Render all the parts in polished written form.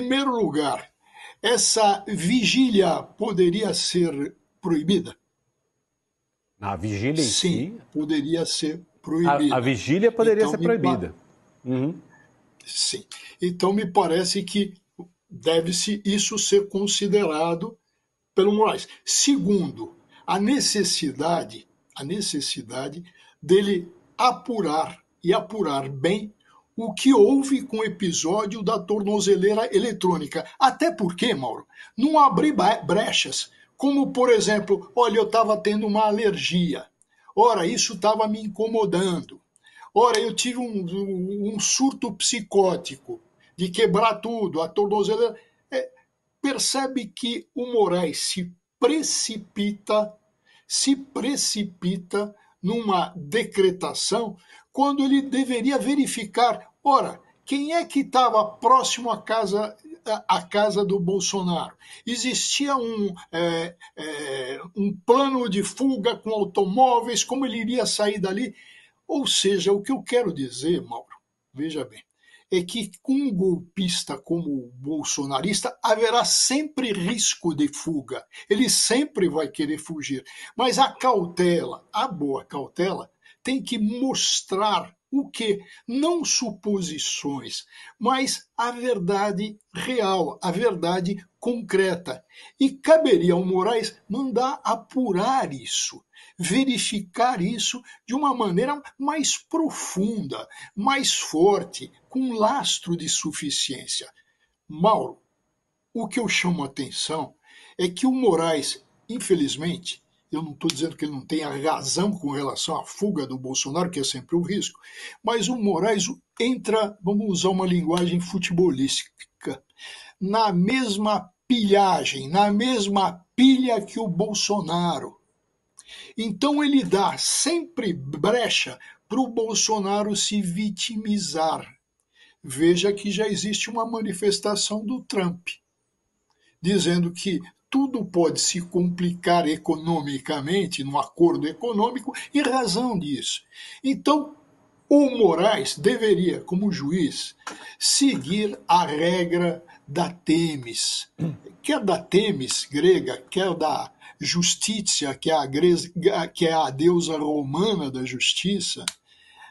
primeiro lugar, essa vigília poderia ser proibida? A vigília em Sim, si? poderia ser proibida. A vigília poderia Então, ser proibida. Sim. Então, me parece que deve-se isso ser considerado pelo Moraes. Segundo, a necessidade dele apurar e apurar bem o que houve com o episódio da tornozeleira eletrônica. Até porque, Mauro, não abrir brechas, como, por exemplo, olha, eu estava tendo uma alergia. Ora, isso estava me incomodando. Ora, eu tive um surto psicótico de quebrar tudo, a tornozeleira. Percebe que o Moraes se precipita numa decretação quando ele deveria verificar, ora, quem é que estava próximo à casa do Bolsonaro? Existia um plano de fuga com automóveis, como ele iria sair dali? Ou seja, o que eu quero dizer, Mauro, veja bem, é que com um golpista como o bolsonarista haverá sempre risco de fuga. Ele sempre vai querer fugir. Mas a cautela, a boa cautela, tem que mostrar o quê? Não suposições, mas a verdade real, a verdade concreta. E caberia ao Moraes mandar apurar isso, verificar isso de uma maneira mais profunda, mais forte, com lastro de suficiência. Mauro, o que eu chamo a atenção é que o Moraes, infelizmente, eu não estou dizendo que ele não tenha razão com relação à fuga do Bolsonaro, que é sempre um risco, mas o Moraes entra, vamos usar uma linguagem futebolística, na mesma pilhagem, na mesma pilha que o Bolsonaro. Então ele dá sempre brecha para o Bolsonaro se vitimizar. Veja que já existe uma manifestação do Trump, dizendo que tudo pode se complicar economicamente, num acordo econômico, em razão disso. Então, o Moraes deveria, como juiz, seguir a regra da Themis, quer da Themis grega, quer da Justitia, que é a deusa romana da justiça,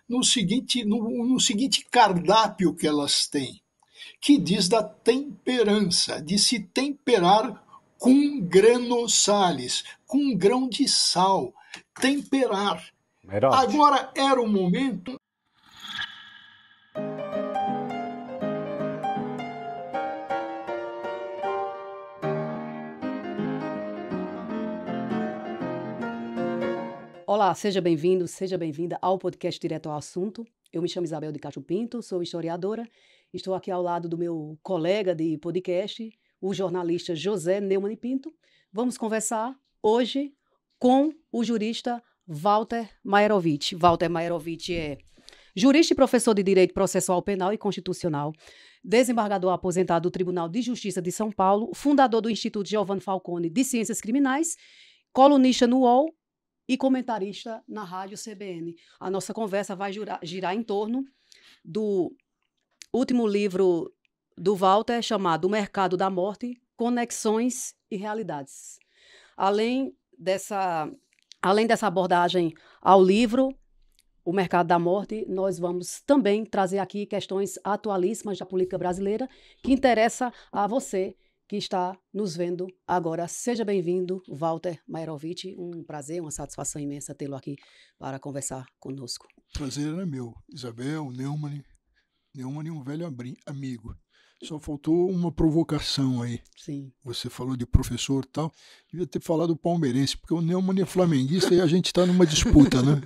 no seguinte cardápio que elas têm, que diz da temperança, de se temperar com grano-sales, com um grão de sal, temperar. Agora era o momento. Olá, seja bem-vindo, seja bem-vinda ao podcast Direto ao Assunto. Eu me chamo Isabel de Castro Pinto, sou historiadora. Estou aqui ao lado do meu colega de podcast, o jornalista José Neumann Pinto. Vamos conversar hoje com o jurista Walter Maierovitch. Walter Maierovitch é jurista e professor de Direito Processual Penal e Constitucional, desembargador aposentado do Tribunal de Justiça de São Paulo, fundador do Instituto Giovanni Falcone de Ciências Criminais, colunista no UOL, e comentarista na Rádio CBN. A nossa conversa vai girar em torno do último livro do Walter, chamado O Mercado da Morte, Conexões e Realidades. Além dessa abordagem ao livro, O Mercado da Morte, nós vamos também trazer aqui questões atualíssimas da política brasileira que interessa a você que está nos vendo agora. Seja bem-vindo, Walter Maierovitch. Um prazer, uma satisfação imensa tê-lo aqui para conversar conosco. Prazer era meu. Isabel, Neumann é um velho amigo. Só faltou uma provocação aí. Sim. Você falou de professor e tal. Devia ter falado palmeirense, porque o Neumann é flamenguista e a gente está numa disputa, né?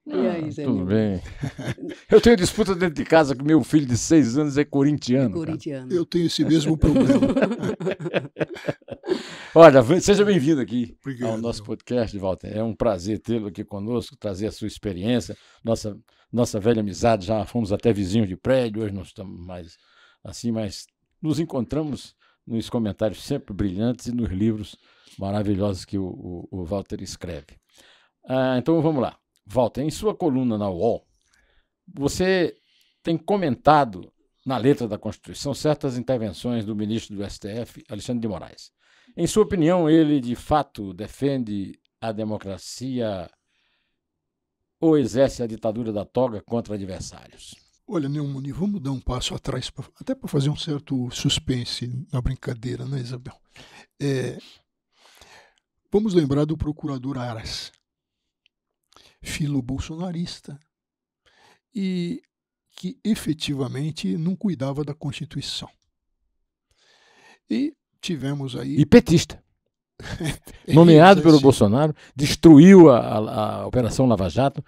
E aí, Zé tudo bem. Eu tenho disputa dentro de casa que meu filho de 6 anos é corintiano. Eu tenho esse mesmo problema. Olha, seja bem-vindo aqui. Obrigado, ao nosso podcast, Walter. É um prazer tê-lo aqui conosco, trazer a sua experiência, nossa velha amizade. Já fomos até vizinhos de prédio, hoje não estamos mais assim, mas nos encontramos nos comentários sempre brilhantes e nos livros maravilhosos que o Walter escreve. Então vamos lá. Walter, em sua coluna na UOL, você tem comentado na letra da Constituição certas intervenções do ministro do STF, Alexandre de Moraes. Em sua opinião, ele de fato defende a democracia ou exerce a ditadura da toga contra adversários? Olha, Neumann, vamos dar um passo atrás, até para fazer um certo suspense na brincadeira, né, Isabel? Vamos lembrar do procurador Aras, filo-bolsonarista, e que efetivamente não cuidava da Constituição. E tivemos aí... E petista. Nomeado pelo Bolsonaro, destruiu a Operação Lava Jato,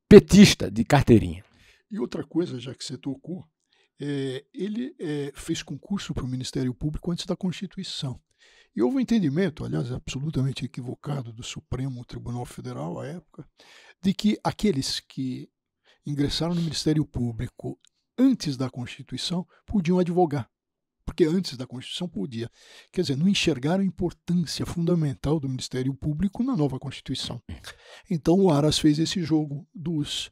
petista de carteirinha. E outra coisa, já que você tocou, ele fez concurso para o Ministério Público antes da Constituição. E houve um entendimento, aliás, absolutamente equivocado, do Supremo Tribunal Federal à época, de que aqueles que ingressaram no Ministério Público antes da Constituição podiam advogar, porque antes da Constituição podia. Quer dizer, não enxergaram a importância fundamental do Ministério Público na nova Constituição. Então o Aras fez esse jogo dos...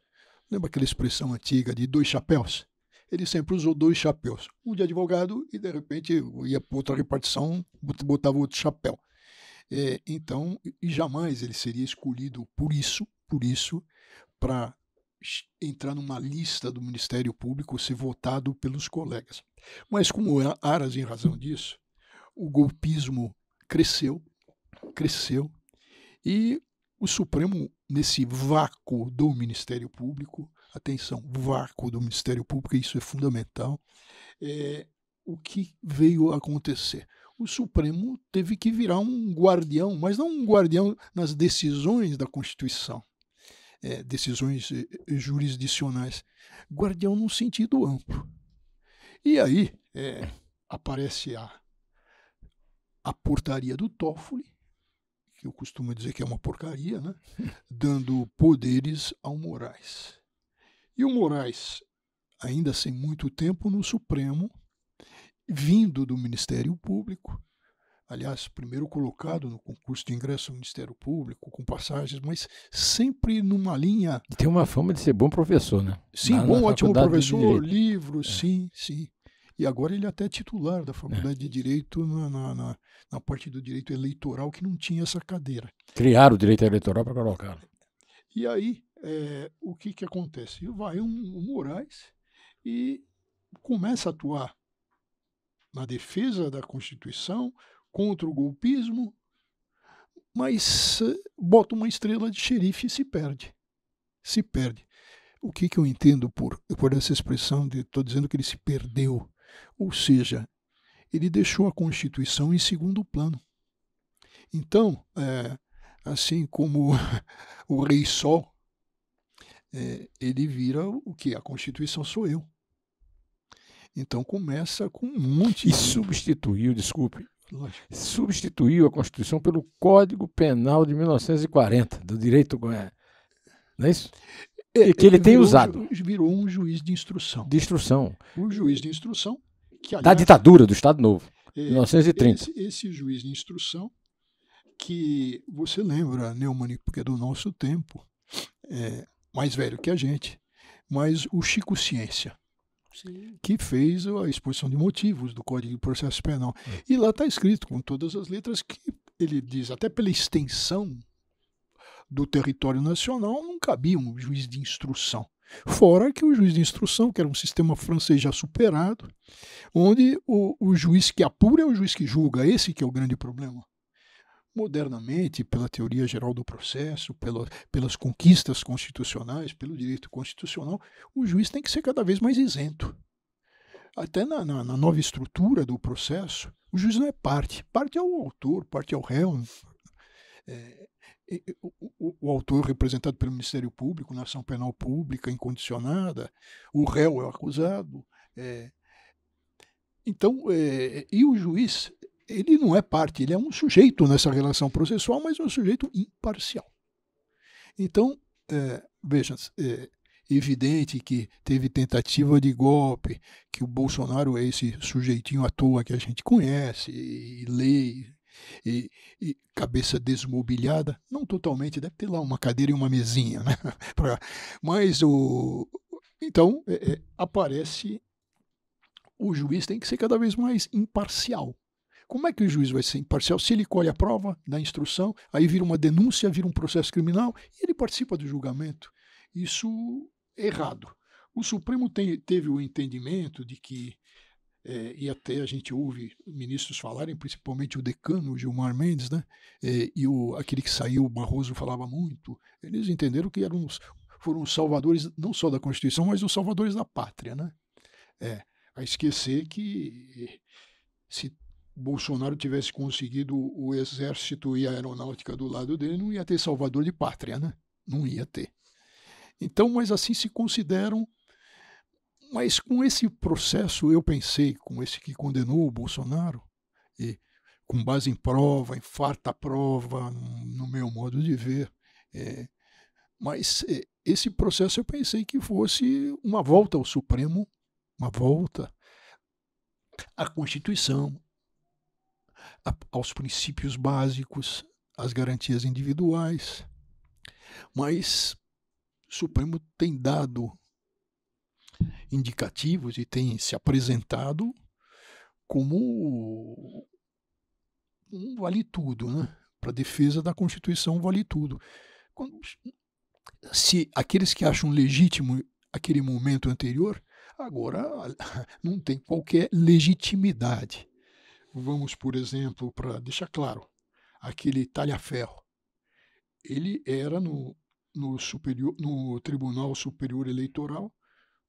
Lembra aquela expressão antiga de 2 chapéus? Ele sempre usou 2 chapéus. Um de advogado e, de repente, ia para outra repartição, botava outro chapéu. Então, e jamais ele seria escolhido por isso, para entrar numa lista do Ministério Público, ser votado pelos colegas. Mas, como Aras, em razão disso, o golpismo cresceu, e o Supremo, nesse vácuo do Ministério Público, atenção, vácuo do Ministério Público, isso é fundamental, o que veio a acontecer? O Supremo teve que virar um guardião, mas não um guardião nas decisões da Constituição, decisões jurisdicionais, guardião num sentido amplo. E aí aparece a portaria do Toffoli, que eu costumo dizer que é uma porcaria, né? Dando poderes ao Moraes. E o Moraes, ainda sem muito tempo no Supremo, vindo do Ministério Público, aliás, primeiro colocado no concurso de ingresso ao Ministério Público, com passagens, mas sempre numa linha... E tem uma fama de ser bom professor, né? Sim, bom, ótimo professor, livros, sim. E agora ele é até titular da Faculdade de Direito na parte do direito eleitoral, que não tinha essa cadeira. Criaram o direito eleitoral para colocar. E aí, o que acontece? Vai o Moraes e começa a atuar na defesa da Constituição, contra o golpismo, mas bota uma estrela de xerife e se perde. O que eu entendo por essa expressão de estou dizendo que ele se perdeu? Ou seja, ele deixou a Constituição em segundo plano. Então, assim como o Rei Sol, ele vira o que? A Constituição sou eu. Então começa com um monte de... substituiu a Constituição pelo Código Penal de 1940, do direito... Não é isso? Que ele tem usado. Virou um juiz de instrução. Um juiz de instrução. Que, aliás, da ditadura do Estado Novo, 1930. Esse juiz de instrução, que você lembra, Neumann, porque é do nosso tempo, mais velho que a gente, mas o Chico Ciência, sim, que fez a exposição de motivos do Código de Processo Penal. E lá está escrito, com todas as letras, que ele diz, até pela extensão do território nacional, não cabia um juiz de instrução. Fora que o juiz de instrução, que era um sistema francês já superado, onde o juiz que apura é o juiz que julga, esse que é o grande problema. Modernamente, pela teoria geral do processo, pelas conquistas constitucionais, pelo direito constitucional, o juiz tem que ser cada vez mais isento. Até na nova estrutura do processo, o juiz não é parte. Parte é o autor, parte é o réu. O autor representado pelo Ministério Público na ação penal pública incondicionada, o réu é o acusado. Então, e o juiz, ele não é parte, ele é um sujeito nessa relação processual, mas é um sujeito imparcial. Então, veja, evidente que teve tentativa de golpe, que o Bolsonaro é esse sujeitinho à toa que a gente conhece e lê, e cabeça desmobiliada, não totalmente, deve ter lá uma cadeira e uma mesinha, né? Mas então aparece o juiz tem que ser cada vez mais imparcial. Como é que o juiz vai ser imparcial? Se ele colhe a prova da instrução, aí vira uma denúncia, vira um processo criminal e ele participa do julgamento. Isso é errado. O Supremo teve o entendimento de que, e até a gente ouve ministros falarem, principalmente o decano, o Gilmar Mendes, né? Aquele que saiu, o Barroso, falava muito. Eles entenderam que foram os salvadores, não só da Constituição, mas os salvadores da pátria, né? A esquecer que se Bolsonaro tivesse conseguido o exército e a aeronáutica do lado dele, não ia ter salvador de pátria, né? Não ia ter. Então, mas assim se consideram. Mas com esse processo, eu pensei, com esse que condenou o Bolsonaro, e com base em prova, em farta prova, no meu modo de ver, mas esse processo eu pensei que fosse uma volta ao Supremo, uma volta à Constituição, aos princípios básicos, às garantias individuais. Mas o Supremo tem dado indicativos e tem se apresentado como um vale tudo, né? Para a defesa da Constituição vale tudo. Se aqueles que acham legítimo aquele momento anterior, agora não tem qualquer legitimidade. Vamos, por exemplo, para deixar claro, aquele talha-ferro. Ele era no Tribunal Superior Eleitoral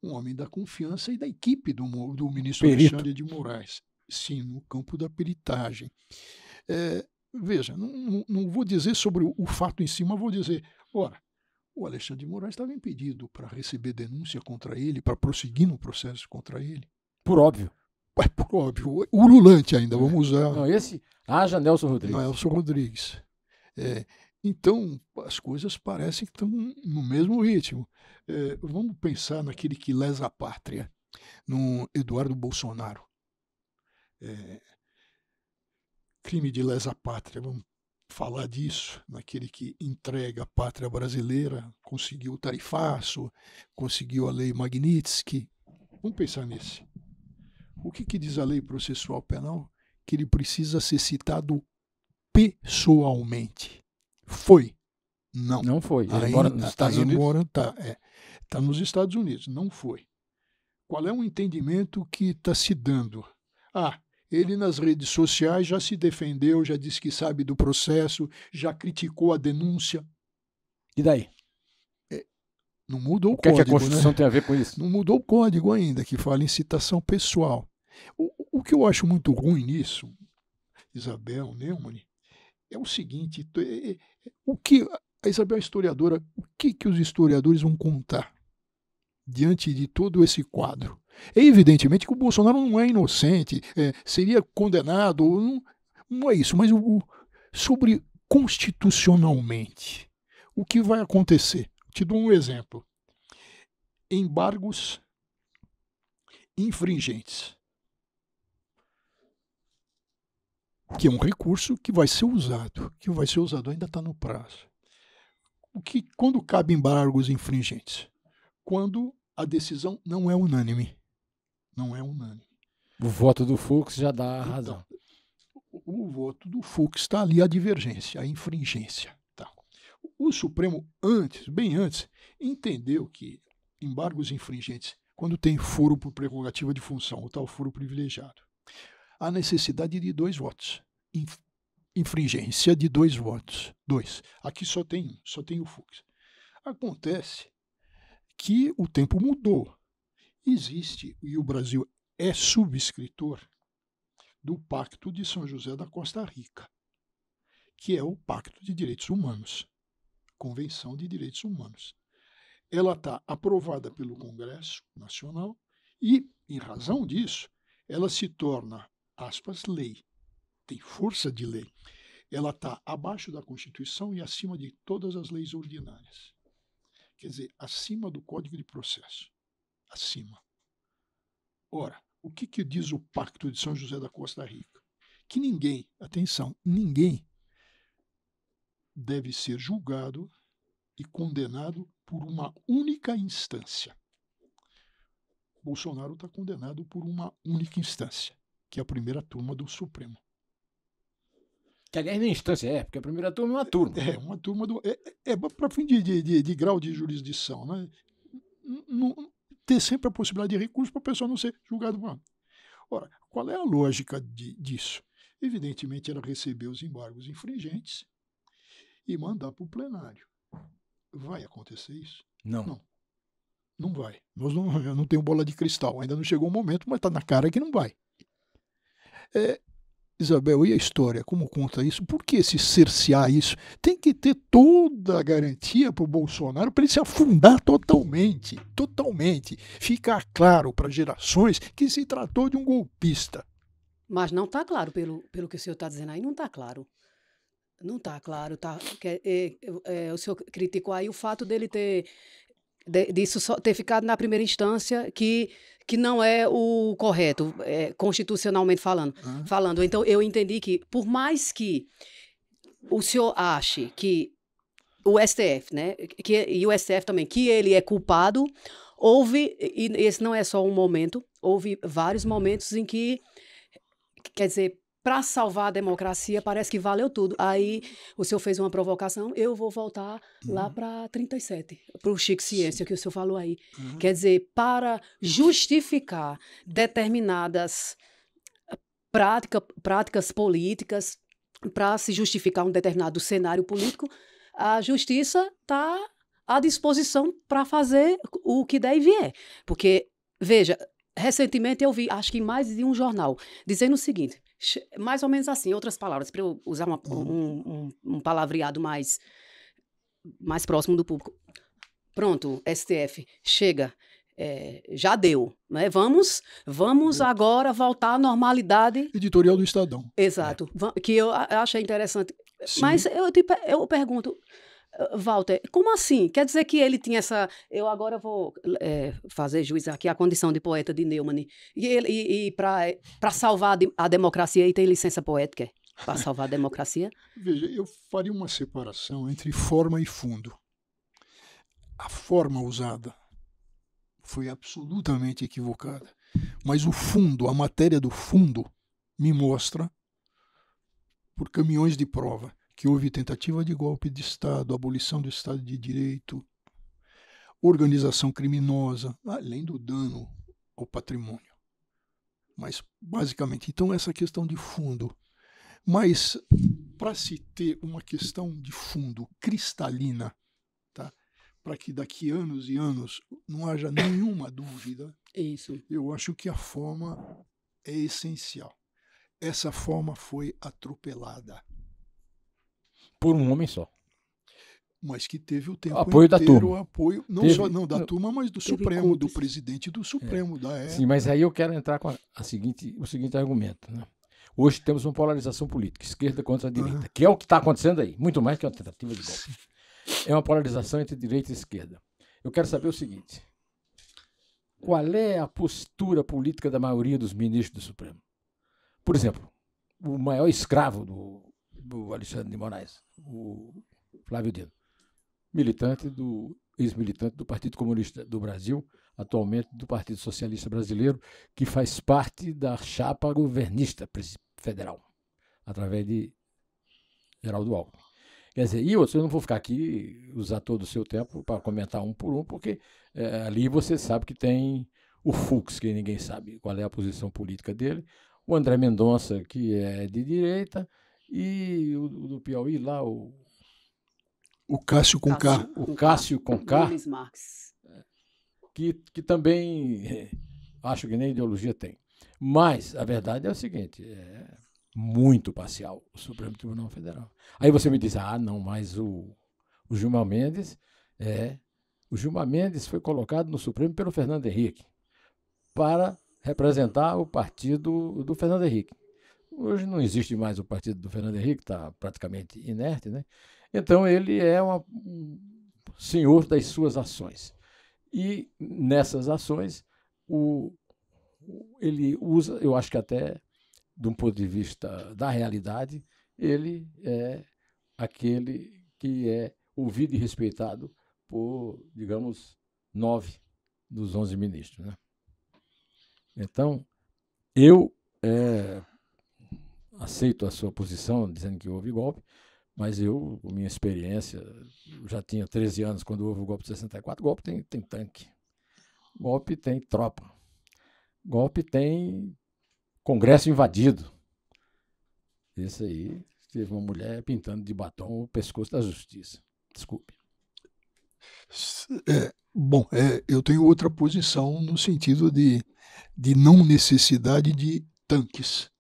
um homem da confiança e da equipe do ministro Perito. Alexandre de Moraes. Sim, no campo da peritagem. Veja, não vou dizer sobre o fato em si, mas vou dizer, ora, o Alexandre de Moraes estava impedido para receber denúncia contra ele, para prosseguir no processo contra ele. Por óbvio. Por óbvio. Ululante ainda, vamos usar. Não, esse haja Nelson Rodrigues. Nelson Rodrigues. Então, as coisas parecem que estão no mesmo ritmo. Vamos pensar naquele que lesa a pátria, no Eduardo Bolsonaro. Crime de lesa pátria, vamos falar disso, naquele que entrega a pátria brasileira, conseguiu o tarifaço, conseguiu a lei Magnitsky. Vamos pensar nesse. O que diz a lei processual penal? Que ele precisa ser citado pessoalmente. Foi? Não. Não foi. Ele mora nos Estados Unidos? Está nos Estados Unidos. Não foi. Qual é o entendimento que está se dando? Ele nas redes sociais já se defendeu, já disse que sabe do processo, já criticou a denúncia. E daí? Não mudou o código. O que a Constituição tem a ver com isso? Não mudou o código ainda, que fala em citação pessoal. O que eu acho muito ruim nisso, Isabel Neumann, é o seguinte, a Isabel é historiadora, o que os historiadores vão contar diante de todo esse quadro? É evidentemente que o Bolsonaro não é inocente, seria condenado, não é isso, mas sobre constitucionalmente, o que vai acontecer? Te dou um exemplo. Embargos infringentes, que é um recurso que vai ser usado, ainda está no prazo. Quando cabe embargos infringentes? Quando a decisão não é unânime. Não é unânime. O voto do Fux já dá a razão. O voto do Fux está ali a divergência, a infringência. Tá. O Supremo, bem antes, entendeu que embargos infringentes, quando tem foro por prerrogativa de função, o tal foro privilegiado, há necessidade de 2 votos. Infringência de 2 votos. 2. Aqui só tem o Fux. Acontece que o tempo mudou. Existe, e o Brasil é subscritor do Pacto de São José da Costa Rica, que é o Pacto de Direitos Humanos, Convenção de Direitos Humanos. Ela está aprovada pelo Congresso Nacional e, em razão disso, ela se torna, aspas, lei. Tem força de lei. Ela está abaixo da Constituição e acima de todas as leis ordinárias. Quer dizer, acima do Código de Processo. Acima. Ora, o que diz o Pacto de São José da Costa Rica? Que ninguém, atenção, ninguém deve ser julgado e condenado por uma única instância. Bolsonaro está condenado por uma única instância, que é a primeira turma do Supremo. Que aliás nem instância porque a primeira turma é uma turma. É uma turma do. É para fim de grau de jurisdição, né? Ter sempre a possibilidade de recurso para a pessoa não ser julgada. Ora, qual é a lógica disso? Evidentemente, era receber os embargos infringentes e mandar para o plenário. Vai acontecer isso? Não. Não vai. Eu não tenho bola de cristal. Ainda não chegou o momento, mas está na cara que não vai. Isabel, e a história? Como conta isso? Por que se cercear isso? Tem que ter toda a garantia para o Bolsonaro para ele se afundar totalmente. Totalmente. Ficar claro para gerações que se tratou de um golpista. Mas não está claro, pelo que o senhor está dizendo aí, não está claro. Não está claro. O senhor criticou aí o fato dele disso só ter ficado na primeira instância, que não é o correto, constitucionalmente falando. Então, eu entendi que, por mais que o senhor ache que o STF, né, e o STF também, que ele é culpado, e esse não é só um momento, houve vários momentos em que, quer dizer, para salvar a democracia, parece que valeu tudo. Aí o senhor fez uma provocação, eu vou voltar lá para 37, para o Chico Ciência, que o senhor falou aí. Quer dizer, para justificar determinadas práticas políticas, para se justificar um determinado cenário político, a justiça está à disposição para fazer o que der e vier. Porque, veja, recentemente eu vi, acho que em mais de um jornal, dizendo o seguinte, mais ou menos assim, outras palavras, para eu usar um palavreado mais próximo do público. Pronto, STF, chega, já deu, né? Vamos agora voltar à normalidade. Editorial do Estadão. Exato, que eu achei interessante. Sim. Mas eu pergunto, Walter, como assim? Quer dizer que ele tinha essa... Eu agora vou fazer juiz aqui à condição de poeta de Neumann. E para salvar a democracia, ele tem licença poética? Para salvar a democracia? Veja, eu faria uma separação entre forma e fundo. A forma usada foi absolutamente equivocada. Mas o fundo, a matéria do fundo, me mostra, por caminhões de prova, que houve tentativa de golpe de Estado, abolição do Estado de Direito, organização criminosa, além do dano ao patrimônio. Mas, basicamente, então essa questão de fundo. Mas, para se ter uma questão de fundo cristalina, tá? Para que daqui anos e anos não haja nenhuma dúvida, isso. Eu acho que a forma é essencial. Essa forma foi atropelada. Por um homem só. Mas que teve o tempo apoio inteiro, da turma. Apoio, não da turma, mas do Supremo, do presidente do Supremo da época. Sim, mas aí eu quero entrar com o seguinte argumento. Né? Hoje temos uma polarização política, esquerda contra a direita, que é o que está acontecendo aí, muito mais que uma tentativa de golpe. É uma polarização entre direita e esquerda. Eu quero saber o seguinte: qual é a postura política da maioria dos ministros do Supremo? Por exemplo, o maior escravo do Alexandre de Moraes, o Flávio Dino, ex-militante do Partido Comunista do Brasil, atualmente do Partido Socialista Brasileiro, que faz parte da chapa governista federal, através de Geraldo Alckmin. Quer dizer, e outros, eu não vou ficar aqui usar todo o seu tempo para comentar um por um, porque ali você sabe que tem o Fux, que ninguém sabe qual é a posição política dele, o André Mendonça, que é de direita, e o do Piauí lá, o Cássio com K. O Cássio com K. Nunes Marques. Que também acho que nem ideologia tem. Mas a verdade é o seguinte, é muito parcial o Supremo Tribunal Federal. Aí você me diz, não, mas o Gilmar Mendes o Gilmar Mendes foi colocado no Supremo pelo Fernando Henrique para representar o partido do Fernando Henrique. Hoje não existe mais o partido do Fernando Henrique, está praticamente inerte, né? Então ele é um senhor das suas ações. E nessas ações, ele usa, eu acho que até de um ponto de vista da realidade, ele é aquele que é ouvido e respeitado por, digamos, 9 dos 11 ministros, né? Então, eu aceito a sua posição, dizendo que houve golpe, mas eu, com minha experiência, já tinha 13 anos quando houve o golpe de 64. Golpe tem tanque, golpe tem tropa, golpe tem Congresso invadido. Esse aí teve uma mulher pintando de batom o pescoço da justiça. Desculpe. Bom, eu tenho outra posição no sentido de não necessidade de tanques.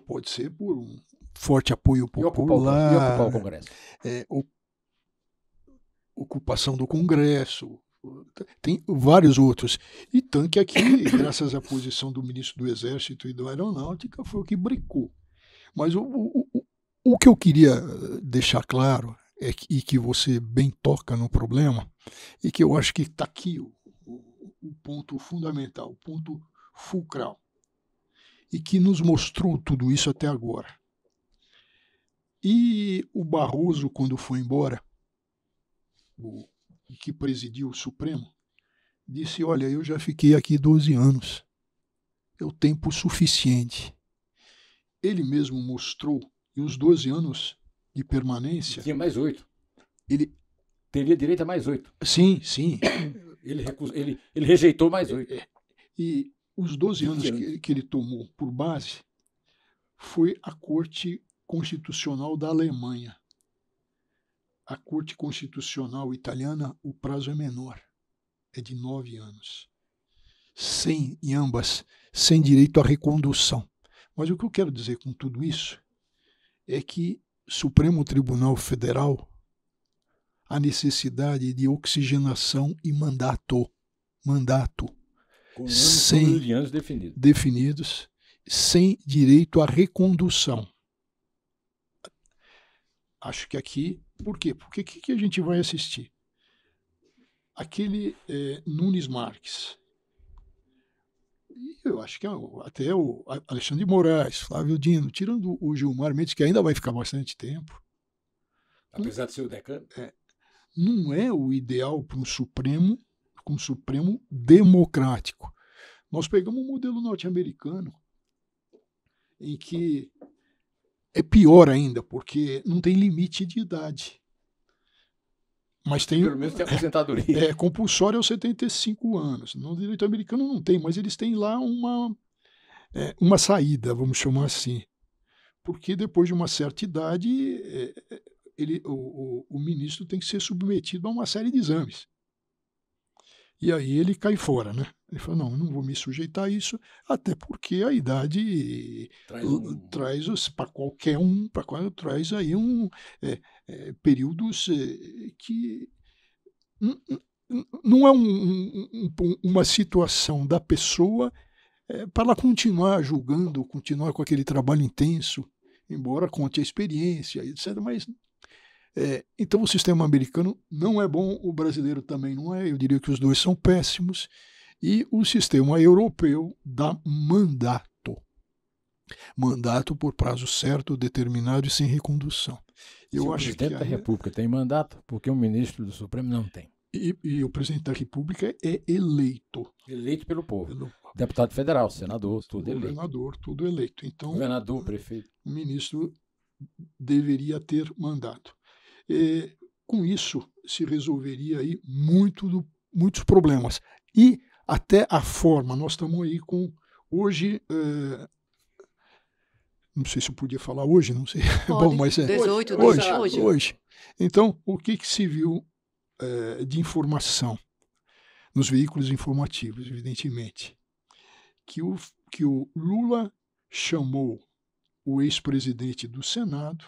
Pode ser por um forte apoio popular, E ocupar o Congresso. Ocupação do Congresso, tem vários outros. E tanque aqui, graças à posição do ministro do Exército e da Aeronáutica, foi o que brincou. Mas o que eu queria deixar claro, e que você bem toca no problema, e que eu acho que está aqui o ponto fundamental, o ponto fulcral, e que nos mostrou tudo isso até agora. E o Barroso, quando foi embora, que presidiu o Supremo, disse, olha, eu já fiquei aqui 12 anos, é o tempo suficiente. Ele mesmo mostrou, e os 12 anos de permanência... Tinha mais 8. Ele teria direito a mais 8. Sim. Ele rejeitou mais 8. E os 12 anos que ele tomou por base foi a Corte Constitucional da Alemanha. A Corte Constitucional italiana, o prazo é menor, é de 9 anos. Em ambas, sem direito à recondução. Mas o que eu quero dizer com tudo isso é que Supremo Tribunal Federal, a necessidade de oxigenação e mandato. Com anos definidos, sem direito à recondução. Acho que aqui... Por quê? Porque o que a gente vai assistir? Aquele Nunes Marques. Eu acho que até o Alexandre de Moraes, Flávio Dino, tirando o Gilmar Mendes, que ainda vai ficar bastante tempo. Apesar de ser o decano. Não é o ideal para um Supremo democrático. Nós pegamos um modelo norte-americano em que é pior ainda, porque não tem limite de idade. Mas tem, pelo menos tem aposentadoria. Compulsório aos 75 anos. No direito americano não tem, mas eles têm lá uma saída, vamos chamar assim. Porque depois de uma certa idade, o ministro tem que ser submetido a uma série de exames. E aí ele cai fora, né? Ele fala, não vou me sujeitar a isso, até porque a idade traz para qualquer um, traz aí períodos que não é uma situação da pessoa para ela continuar julgando, continuar com aquele trabalho intenso, embora conte a experiência, etc. Mas então o sistema americano não é bom, o brasileiro também não é, eu diria que os dois são péssimos, e o sistema europeu dá mandato por prazo certo, determinado e sem recondução. O presidente da República tem mandato, porque o ministro do Supremo não tem. E o presidente da República é eleito. Eleito pelo povo. Deputado federal, senador, tudo eleito. Governador, tudo eleito. Então, governador, prefeito. O ministro deveria ter mandato. Com isso, se resolveria aí muitos problemas. E até a forma, nós estamos aí com, hoje, não sei se eu podia falar hoje, não sei. Bom, mas 18, hoje. Então, o que se viu de informação nos veículos informativos, evidentemente, que o Lula chamou o ex-presidente do Senado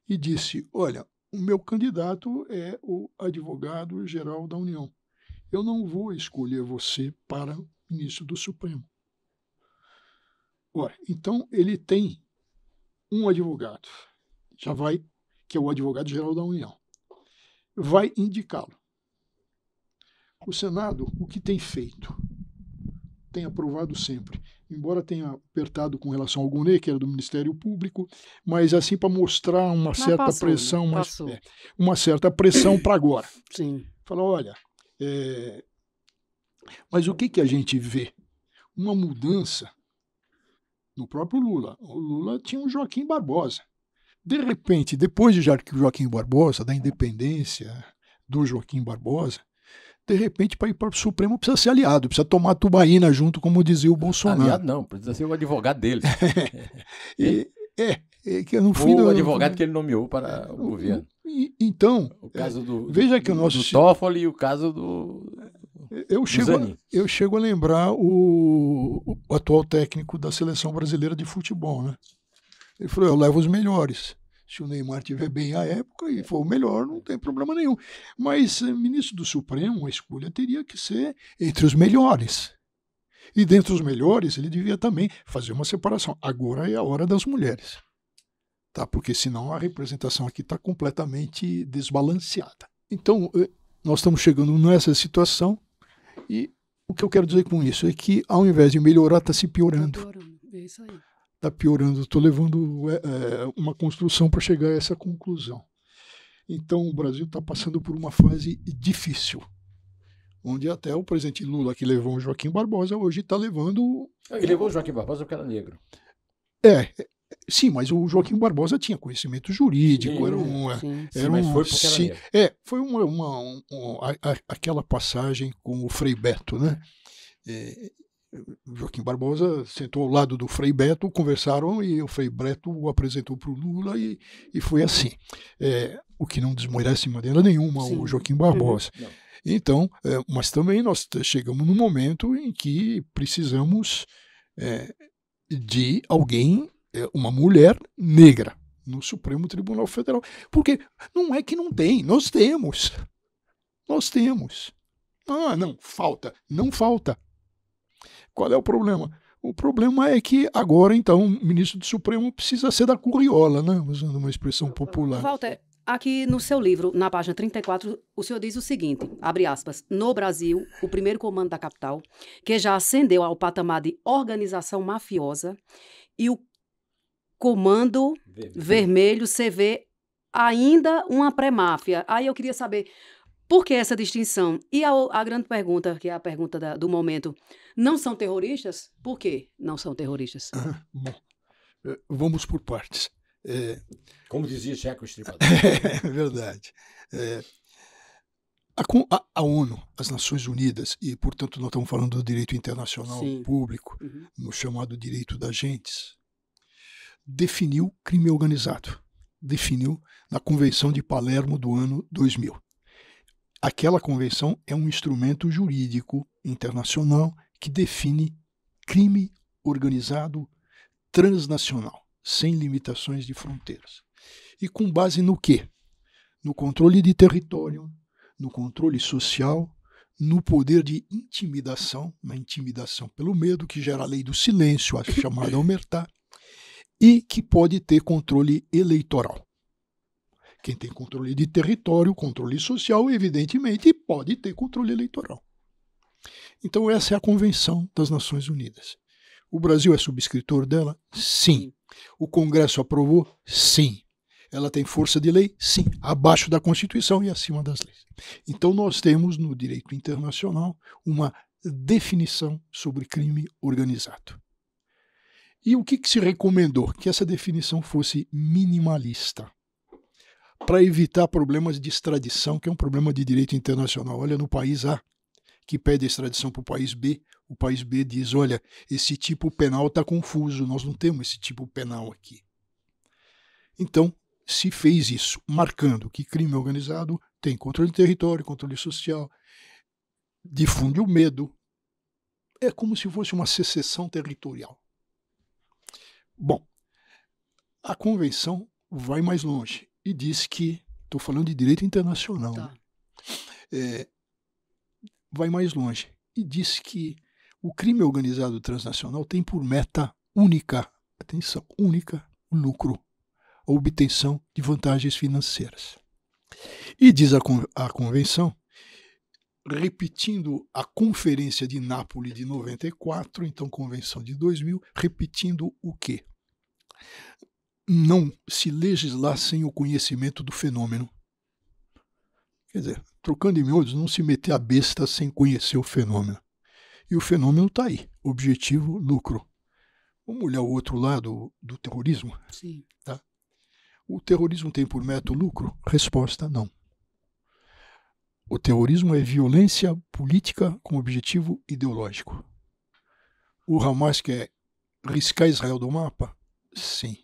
e disse, olha, o meu candidato é o advogado-geral da União. Eu não vou escolher você para ministro do Supremo. Ora, então ele tem um advogado, que é o advogado-geral da União, vai indicá-lo. O Senado, o que tem feito? Tem aprovado sempre, embora tenha apertado com relação ao Gunê, que era do Ministério Público, mas assim para mostrar uma certa pressão, uma certa pressão para agora. Sim. Fala, olha, Mas o que a gente vê? Uma mudança no próprio Lula. O Lula tinha um Joaquim Barbosa. De repente, depois de Joaquim Barbosa, da independência do Joaquim Barbosa, de repente, para ir para o Supremo, precisa ser aliado, precisa tomar tubaína junto, como dizia o Bolsonaro. Aliado não, precisa ser o advogado dele. Que no fim o advogado que ele nomeou para o governo. Então, o caso veja que o nosso do Toffoli e o caso do eu chego a lembrar o atual técnico da Seleção Brasileira de Futebol, né? Ele falou, eu levo os melhores. Se o Neymar estiver bem à época e for o melhor, não tem problema nenhum. Mas, ministro do Supremo, a escolha teria que ser entre os melhores. E dentre os melhores, ele devia também fazer uma separação. Agora é a hora das mulheres. Tá? Porque senão a representação aqui está completamente desbalanceada. Então, nós estamos chegando nessa situação e o que eu quero dizer com isso é que, ao invés de melhorar, está se piorando. Tá piorando. É isso aí. Está piorando. Estou levando uma construção para chegar a essa conclusão. Então, o Brasil está passando por uma fase difícil, onde até o presidente Lula, que levou o Joaquim Barbosa, hoje está levando... Ele levou o Joaquim Barbosa porque era negro. Sim, mas o Joaquim Barbosa tinha conhecimento jurídico, mas foi porque era negro. Foi aquela passagem com o Frei Beto, né? Joaquim Barbosa sentou ao lado do Frei Beto, conversaram e o Frei Beto o apresentou para o Lula e foi assim. O que não desmerece de maneira nenhuma o Joaquim Barbosa. Não. Então, mas também nós chegamos num momento em que precisamos de alguém, uma mulher negra no Supremo Tribunal Federal. Porque não é que não tem, nós temos. Nós temos. Não falta. Qual é o problema? O problema é que agora, então, o ministro do Supremo precisa ser da curriola, né? Usando uma expressão popular. Walter, aqui no seu livro, na página 34, o senhor diz o seguinte, abre aspas, no Brasil, o primeiro comando da capital, que já ascendeu ao patamar de organização mafiosa, e o comando vermelho, você vê ainda uma pré-máfia. Aí eu queria saber... Por que essa distinção? E a grande pergunta, que é a pergunta do momento, não são terroristas? Por que não são terroristas? Bom, vamos por partes. Como dizia Checo Estripador. É verdade. A ONU, as Nações Unidas, e portanto nós estamos falando do direito internacional público, no chamado direito das gentes, definiu crime organizado. Definiu na Convenção de Palermo do ano 2000. Aquela convenção é um instrumento jurídico internacional que define crime organizado transnacional, sem limitações de fronteiras. E com base no quê? No controle de território, no controle social, no poder de intimidação, na intimidação pelo medo, que gera a lei do silêncio, a chamada omertà, e que pode ter controle eleitoral. Quem tem controle de território, controle social, evidentemente, pode ter controle eleitoral. Então, essa é a Convenção das Nações Unidas. O Brasil é subscritor dela? Sim. O Congresso aprovou? Sim. Ela tem força de lei? Sim. Abaixo da Constituição e acima das leis. Então, nós temos no direito internacional uma definição sobre crime organizado. E o que se recomendou? Que essa definição fosse minimalista, para evitar problemas de extradição, que é um problema de direito internacional. Olha, no país A, que pede a extradição para o país B diz, olha, esse tipo penal está confuso, nós não temos esse tipo penal aqui. Então, se fez isso, marcando que crime organizado tem controle de território, controle social, difunde o medo, é como se fosse uma secessão territorial. Bom, a convenção vai mais longe. E diz que, estou falando de direito internacional, vai mais longe, e diz que o crime organizado transnacional tem por meta única, atenção, única, o lucro, a obtenção de vantagens financeiras. E diz a convenção, repetindo a Conferência de Nápoles de 94, então Convenção de 2000, repetindo o quê? Não se legislar sem o conhecimento do fenômeno. Quer dizer, trocando em miúdos, não se meter a besta sem conhecer o fenômeno. E o fenômeno está aí. Objetivo, lucro. Vamos olhar o outro lado do terrorismo? Sim. Tá? O terrorismo tem por método lucro? Resposta, não. O terrorismo é violência política com objetivo ideológico. O Hamas quer riscar Israel do mapa? Sim.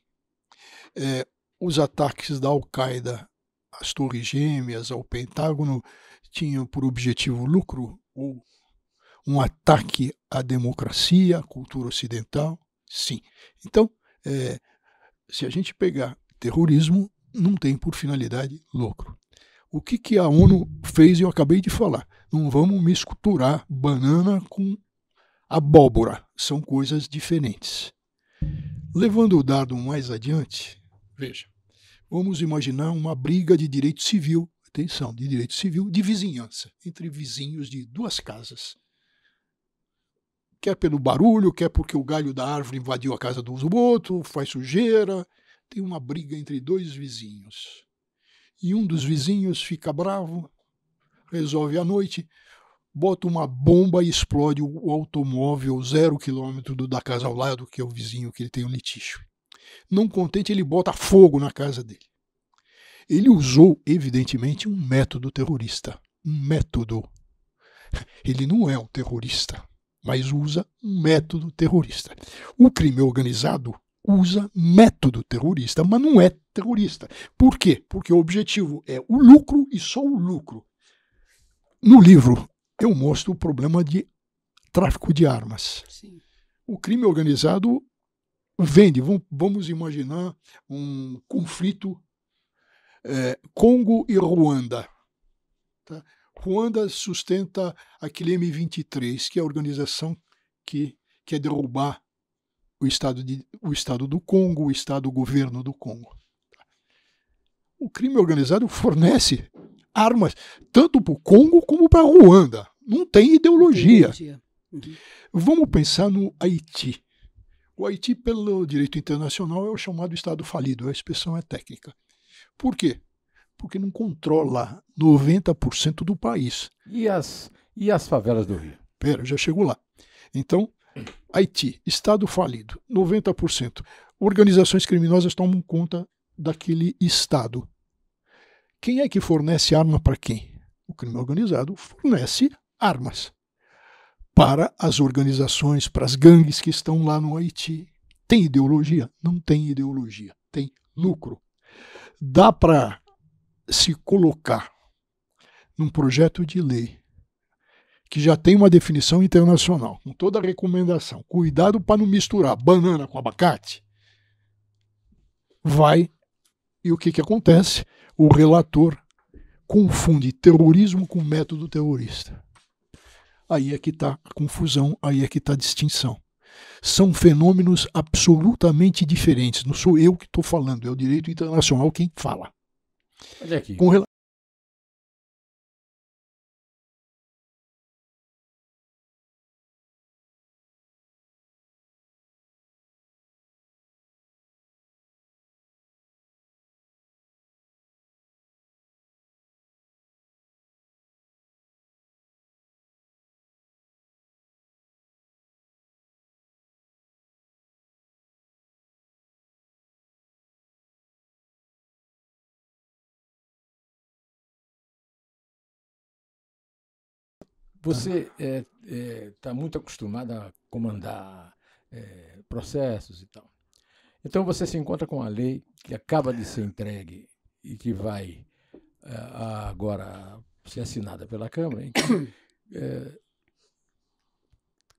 Os ataques da Al-Qaeda às Torres Gêmeas, ao Pentágono, tinham por objetivo lucro ou um ataque à democracia, à cultura ocidental? Sim. Então, se a gente pegar terrorismo, não tem por finalidade lucro. O que a ONU fez, eu acabei de falar. Não vamos misturar banana com abóbora. São coisas diferentes. Levando o dado mais adiante, veja, vamos imaginar uma briga de direito civil, atenção, de direito civil, de vizinhança, entre vizinhos de duas casas. Quer pelo barulho, quer porque o galho da árvore invadiu a casa do outro, faz sujeira. Tem uma briga entre dois vizinhos. E um dos vizinhos fica bravo, resolve à noite, bota uma bomba e explode o automóvel 0 quilômetro da casa ao lado, que é o vizinho que ele tem um litígio. Não contente, ele bota fogo na casa dele. Ele usou, evidentemente, um método terrorista. Um método. Ele não é um terrorista, mas usa um método terrorista. O crime organizado usa método terrorista, mas não é terrorista. Por quê? Porque o objetivo é o lucro e só o lucro. No livro, eu mostro o problema de tráfico de armas. Sim. O crime organizado vende. Vamos imaginar um conflito Congo e Ruanda. Tá? Ruanda sustenta aquele M23, que é a organização que quer derrubar o Estado do Congo, o governo do Congo. O crime organizado fornece armas tanto para o Congo como para Ruanda. Não tem ideologia. Uhum. Vamos pensar no Haiti. O Haiti, pelo direito internacional, é o chamado Estado falido. A expressão é técnica. Por quê? Porque não controla 90% do país. E as favelas do Rio? Pera, já chegou lá. Então, Haiti, Estado falido, 90%. Organizações criminosas tomam conta daquele Estado. Quem é que fornece arma para quem? O crime organizado fornece armas para as organizações, para as gangues que estão lá no Haiti. Tem ideologia? Não tem ideologia. Tem lucro. Dá para se colocar num projeto de lei que já tem uma definição internacional, com toda a recomendação, cuidado para não misturar banana com abacate, e o que acontece? O relator confunde terrorismo com método terrorista. Aí é que está a confusão, aí é que está a distinção. São fenômenos absolutamente diferentes. Não sou eu que estou falando, é o direito internacional quem fala. Olha aqui. Você está muito acostumado a comandar processos e tal. Então você se encontra com a lei que acaba de ser entregue e que vai agora ser assinada pela Câmara, em que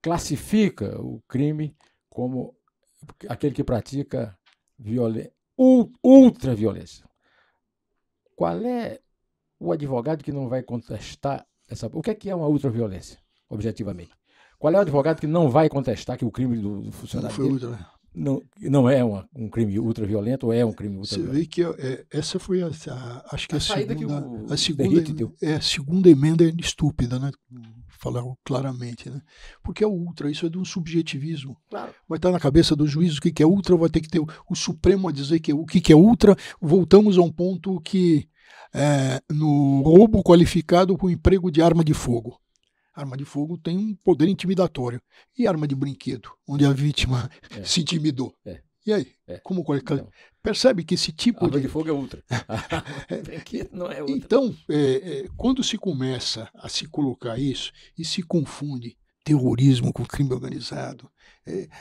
classifica o crime como aquele que pratica ultraviolência. Qual é o advogado que não vai contestar o que é uma ultraviolência, objetivamente? Qual é o advogado que não vai contestar que o crime do funcionário não é um crime ultraviolento ou é um crime ultraviolento? Você vê que essa foi acho que a segunda emenda é estúpida, né? Falaram claramente, né? Porque é ultra, isso é de um subjetivismo. Claro. Vai estar na cabeça dos juízes o que é ultra, vai ter que ter o Supremo a dizer o que é ultra. Voltamos a um ponto que no roubo qualificado com emprego de arma de fogo. Arma de fogo tem um poder intimidatório. E arma de brinquedo, onde a vítima se intimidou. E aí? Como qualquer... Percebe que esse tipo arma de fogo é outra. Brinquedo não é outra. Então, quando se começa a se colocar isso e se confunde terrorismo com crime organizado,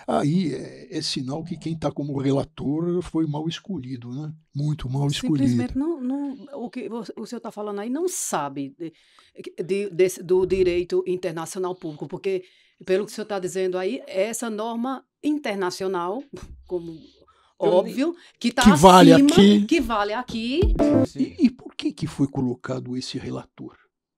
aí é sinal que quem está como relator foi mal escolhido, né? Muito mal escolhido. Simplesmente o que o senhor está falando aí não sabe do direito internacional público, porque, pelo que o senhor está dizendo aí, essa norma internacional, como óbvio, que está acima, vale aqui. que vale aqui. E por que foi colocado esse relator?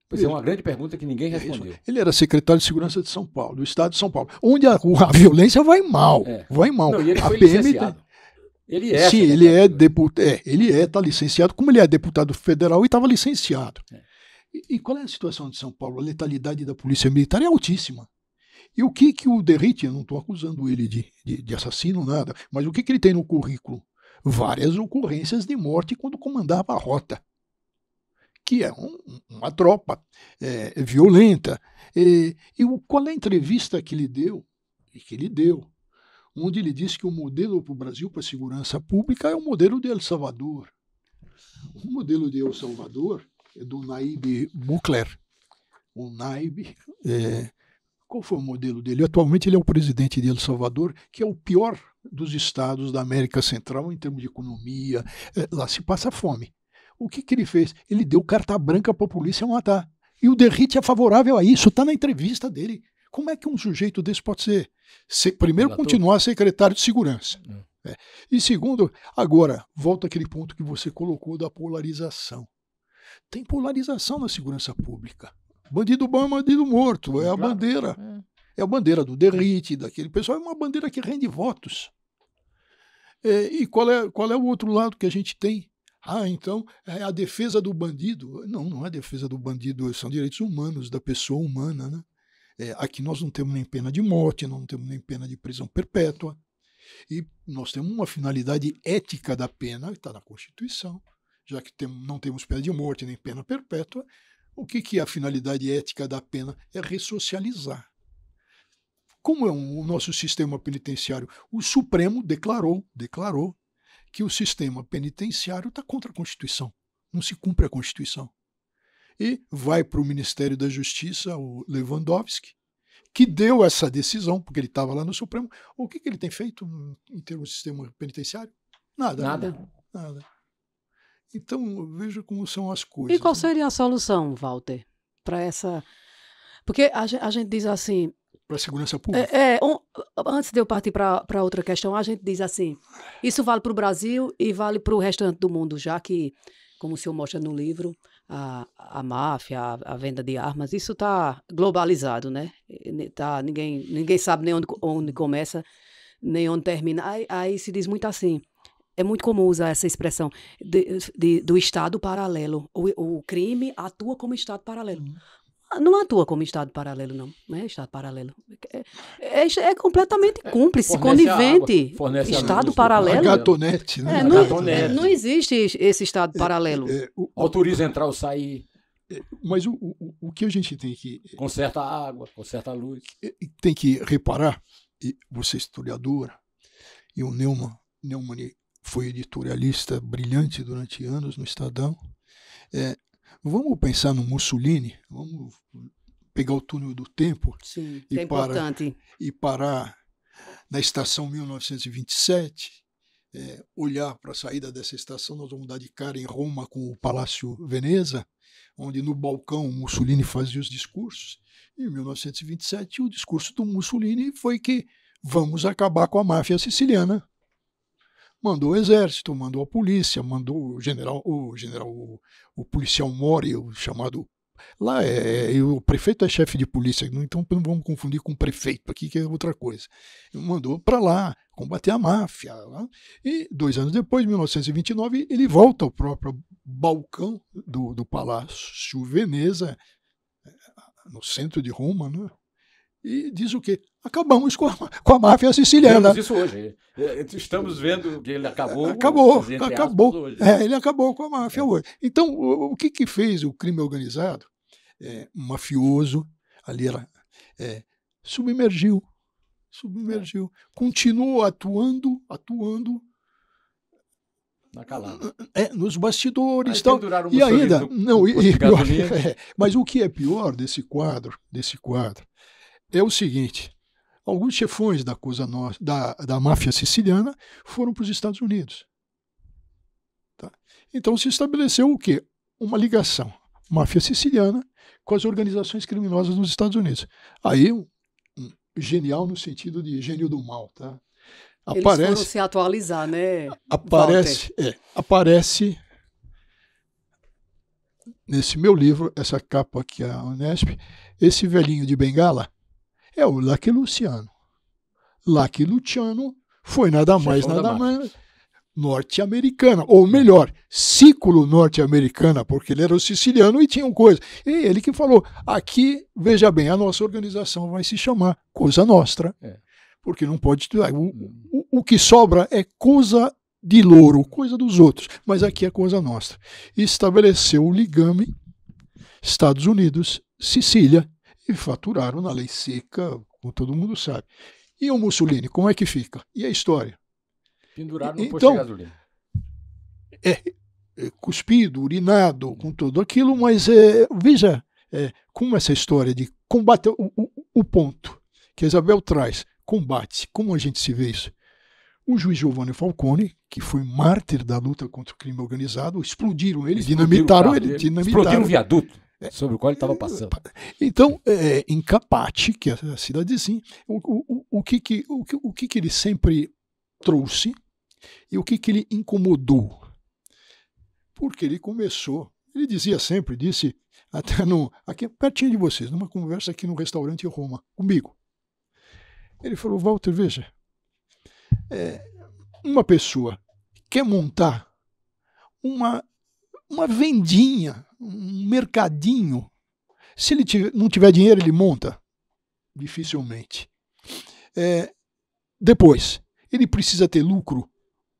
Pois é uma grande pergunta que ninguém respondeu. Ele era secretário de Segurança de São Paulo, do Estado de São Paulo, onde a violência vai mal. Vai mal. Não, e ele a foi PM licenciado. Ele é. Sim, ele é deputado. Ele está licenciado, como ele é deputado federal e estava licenciado. E qual é a situação de São Paulo? A letalidade da polícia militar é altíssima. E o que o Derrite, eu não estou acusando ele de assassino, nada, mas o que ele tem no currículo? Várias ocorrências de morte quando comandava a rota, que é uma tropa violenta. Qual é a entrevista que ele deu? Onde ele disse que o modelo para o Brasil, para a segurança pública, é o modelo de El Salvador. O modelo de El Salvador é do Nayib Bukele. O Nayib, qual foi o modelo dele? Atualmente ele é o presidente de El Salvador, que é o pior dos estados da América Central em termos de economia. Lá se passa fome. O que ele fez? Ele deu carta branca para a polícia matar. E o Derrite é favorável a isso, está na entrevista dele. Como é que um sujeito desse pode ser? Primeiro, continuar secretário de segurança. E segundo, agora, volta àquele ponto que você colocou da polarização. Tem polarização na segurança pública. Bandido bom é bandido morto, é a bandeira. É a bandeira do Derrite, daquele pessoal, é uma bandeira que rende votos. E qual é o outro lado que a gente tem? Então, é a defesa do bandido. Não é defesa do bandido, são direitos humanos, da pessoa humana, né? Aqui nós não temos nem pena de morte, não temos nem pena de prisão perpétua. E nós temos uma finalidade ética da pena, que está na Constituição. Já que não temos pena de morte nem pena perpétua, o que é a finalidade ética da pena? É ressocializar. Como é o nosso sistema penitenciário? O Supremo declarou que o sistema penitenciário está contra a Constituição. Não se cumpre a Constituição. E vai para o Ministério da Justiça, o Lewandowski, que deu essa decisão, porque ele estava lá no Supremo. O que ele tem feito em termos de sistema penitenciário? Nada. Então, veja como são as coisas. E qual seria a solução, Walter, para essa... Porque a gente diz assim... Para a segurança pública? Antes de eu partir para outra questão, a gente diz assim, isso vale para o Brasil e vale para o restante do mundo, já que, como o senhor mostra no livro, a máfia, a venda de armas, isso está globalizado, né? Ninguém sabe nem onde começa, nem onde termina. Aí se diz muito assim, é muito comum usar essa expressão do Estado paralelo. O crime atua como Estado paralelo. Não atua como Estado paralelo, não é Estado paralelo. É completamente cúmplice, conivente. Estado paralelo. Gatonete, né? Não existe esse Estado paralelo. Autoriza entrar ou sair. Mas o que a gente tem que... Conserta a água, conserta a luz. Tem que reparar, e você é historiadora, e o Neumann foi editorialista brilhante durante anos no Estadão. Vamos pensar no Mussolini, vamos pegar o túnel do tempo. Sim, é importante. E parar na estação 1927, olhar para a saída dessa estação, nós vamos dar de cara em Roma com o Palácio Veneza, onde no balcão Mussolini fazia os discursos. Em 1927, o discurso do Mussolini foi que vamos acabar com a máfia siciliana. Mandou o exército, mandou a polícia, mandou o policial Mori, o chamado... Lá o prefeito é chefe de polícia, então não vamos confundir com o prefeito aqui, que é outra coisa. Mandou para lá combater a máfia. Lá, e 2 anos depois, em 1929, ele volta ao próprio balcão do Palácio Veneza, no centro de Roma, né? E diz o quê? Acabamos com a máfia siciliana. Vemos isso hoje. Estamos vendo que ele acabou. Acabou. Hoje. Ele acabou com a máfia hoje. Então, o que fez o crime organizado? Mafioso, ali ela submergiu, continuou atuando Na calada. nos bastidores Aí tal. penduraram o E Mussolini ainda, no posto de gasolina. mas o que é pior desse quadro é o seguinte: alguns chefões da Cosa Nostra, da máfia siciliana foram para os Estados Unidos. Tá? Então se estabeleceu o quê? Uma ligação máfia siciliana com as organizações criminosas nos Estados Unidos. Aí, genial no sentido de gênio do mal, tá? Eles foram se atualizar, né? Aparece nesse meu livro, essa capa aqui, a Unesp, esse velhinho de bengala é o Lucky Luciano. Lucky Luciano foi nada mais, nada mais norte-americana, ou melhor, ciclo norte-americana, porque ele era o siciliano e tinha coisa. E ele que falou, aqui, veja bem, a nossa organização vai se chamar Cosa Nostra, porque não pode... O que sobra é coisa de louro, coisa dos outros, mas aqui é Cosa Nostra. E estabeleceu o ligame Estados Unidos, Sicília, e faturaram na lei seca, como todo mundo sabe. E o Mussolini, como é que fica? E a história? Pendurado no posto de gasolina. Cuspido, urinado, com tudo aquilo, mas veja como essa história de combate, o ponto que a Isabel traz, combate, como a gente se vê isso? O juiz Giovanni Falcone, que foi mártir da luta contra o crime organizado, explodiram ele, dinamitaram ele. Explodiram um viaduto sobre o qual ele estava passando. Então, em Capati, que é a cidadezinha, o que ele sempre trouxe e o que ele incomodou? Porque ele começou, ele disse até aqui pertinho de vocês, numa conversa aqui no restaurante em Roma, comigo. Ele falou, Walter, veja, uma pessoa quer montar uma vendinha, um mercadinho, se ele não tiver dinheiro, ele monta? Dificilmente. Depois, ele precisa ter lucro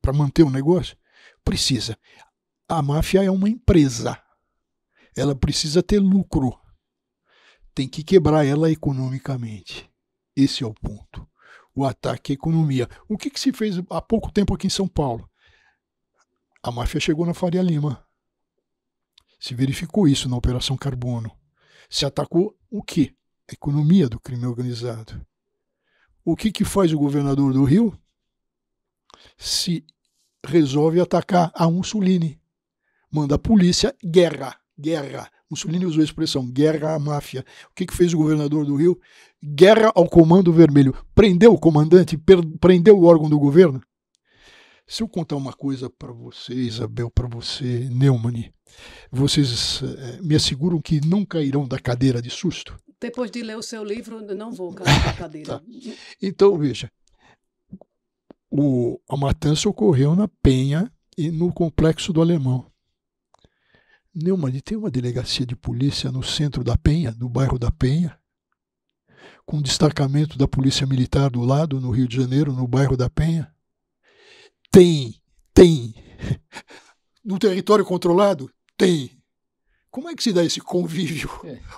para manter o negócio? Precisa. A máfia é uma empresa. Ela precisa ter lucro. Tem que quebrar ela economicamente. Esse é o ponto. O ataque à economia. O que se fez há pouco tempo aqui em São Paulo? A máfia chegou na Faria Lima. Se verificou isso na Operação Carbono. Se atacou o quê? A economia do crime organizado. O que faz o governador do Rio? Se resolve atacar a Mussolini. Manda a polícia, guerra. Mussolini usou a expressão, guerra à máfia. O que fez o governador do Rio? Guerra ao Comando Vermelho. Prendeu o comandante, prendeu o órgão do governo. Se eu contar uma coisa para você, Isabel, para você, Neumann, vocês me asseguram que não cairão da cadeira de susto? Depois de ler o seu livro, não vou cair da cadeira. Tá. Então, veja, a matança ocorreu na Penha e no Complexo do Alemão. Neumann, tem uma delegacia de polícia no centro da Penha, no bairro da Penha, com um destacamento da Polícia Militar do lado, no Rio de Janeiro, no bairro da Penha. Tem. No território controlado? Tem. Como é que se dá esse convívio?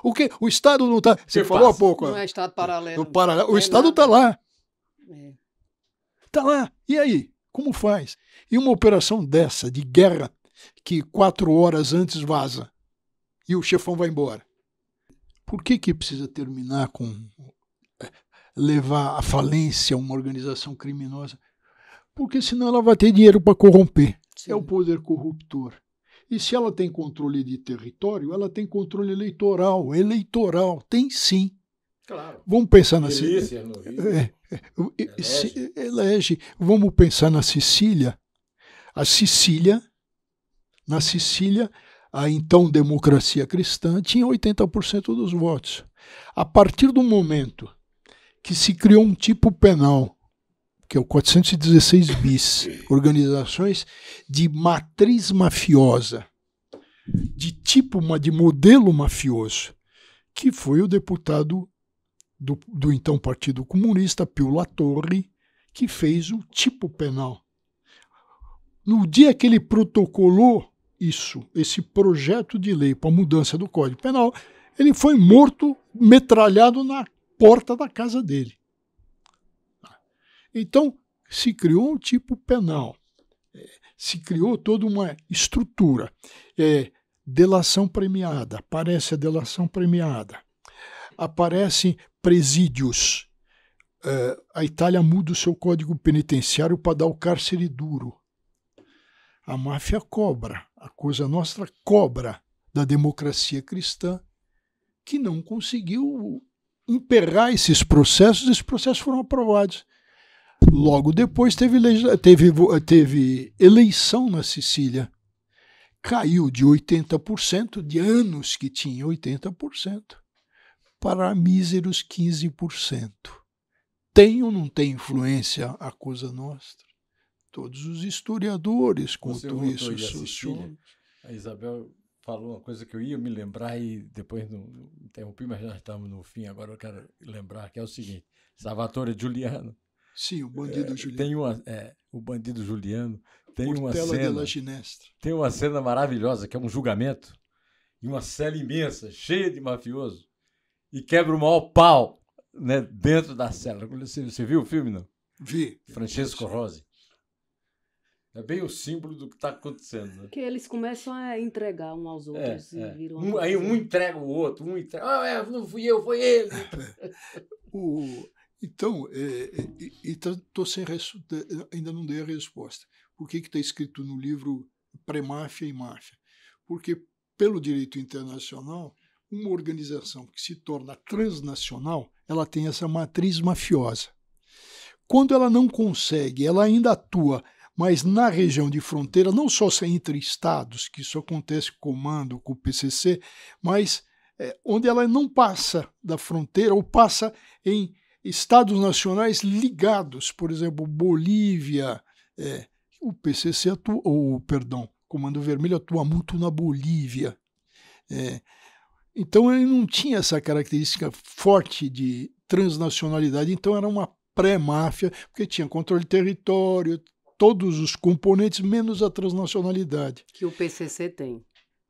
O que? O Estado não está... Você falou há pouco. Não é Estado paralelo. O Estado está lá. Está lá. E aí? Como faz? E uma operação dessa, de guerra, que 4 horas antes vaza e o chefão vai embora. Por que precisa terminar com levar à falência uma organização criminosa? Porque senão ela vai ter dinheiro para corromper. Sim. É o poder corruptor. E se ela tem controle de território, ela tem controle eleitoral. Eleitoral, tem sim. Claro. Vamos pensar na Sicília. Elege. Vamos pensar na Sicília. Na Sicília, a então democracia cristã tinha 80% dos votos. A partir do momento que se criou um tipo penal, que é o 416 bis, organizações de matriz mafiosa, de modelo mafioso, que foi o deputado do então Partido Comunista, Pio Latorre, que fez o tipo penal. No dia que ele protocolou esse projeto de lei para a mudança do Código Penal, Ele foi morto, metralhado na porta da casa dele. Então, se criou um tipo penal, se criou toda uma estrutura. Delação premiada, aparece a delação premiada, aparecem presídios. A Itália muda o seu código penitenciário para dar o cárcere duro. A máfia cobra, a Cosa Nostra cobra da democracia cristã, que não conseguiu emperrar esses processos foram aprovados. Logo depois teve eleição na Sicília. Caiu de 80%, de anos que tinha 80%, para míseros 15%. Tem ou não tem influência a Cosa Nostra? Todos os historiadores contam isso. A Isabel falou uma coisa que eu ia me lembrar e depois não interrompi, mas já estamos no fim, agora eu quero lembrar, que é o seguinte: Salvatore Giuliano. Sim, o bandido Juliano. O bandido Juliano tem Tem uma cena maravilhosa, que é um julgamento, em uma cela imensa, cheia de mafioso, e quebra o maior pau, né, dentro da cela. Você viu o filme, não? Vi. Francesco Rosi. É bem o símbolo do que está acontecendo. Né? Que eles começam a entregar um aos outros e viram aí um entrega o outro, não fui eu, foi ele. Então, ainda não dei a resposta. Por que está escrito no livro Pré-Máfia e Máfia? Porque, pelo direito internacional, uma organização que se torna transnacional, ela tem essa matriz mafiosa. Quando ela não consegue, ela ainda atua, mas na região de fronteira, não só entre estados, que isso acontece com o comando, com o PCC, mas onde ela não passa da fronteira ou passa em estados nacionais ligados, por exemplo, Bolívia, o PCC atua, o Comando Vermelho atua muito na Bolívia. Então ele não tinha essa característica forte de transnacionalidade, então era uma pré-máfia, porque tinha controle de território, todos os componentes, menos a transnacionalidade. Que o PCC tem.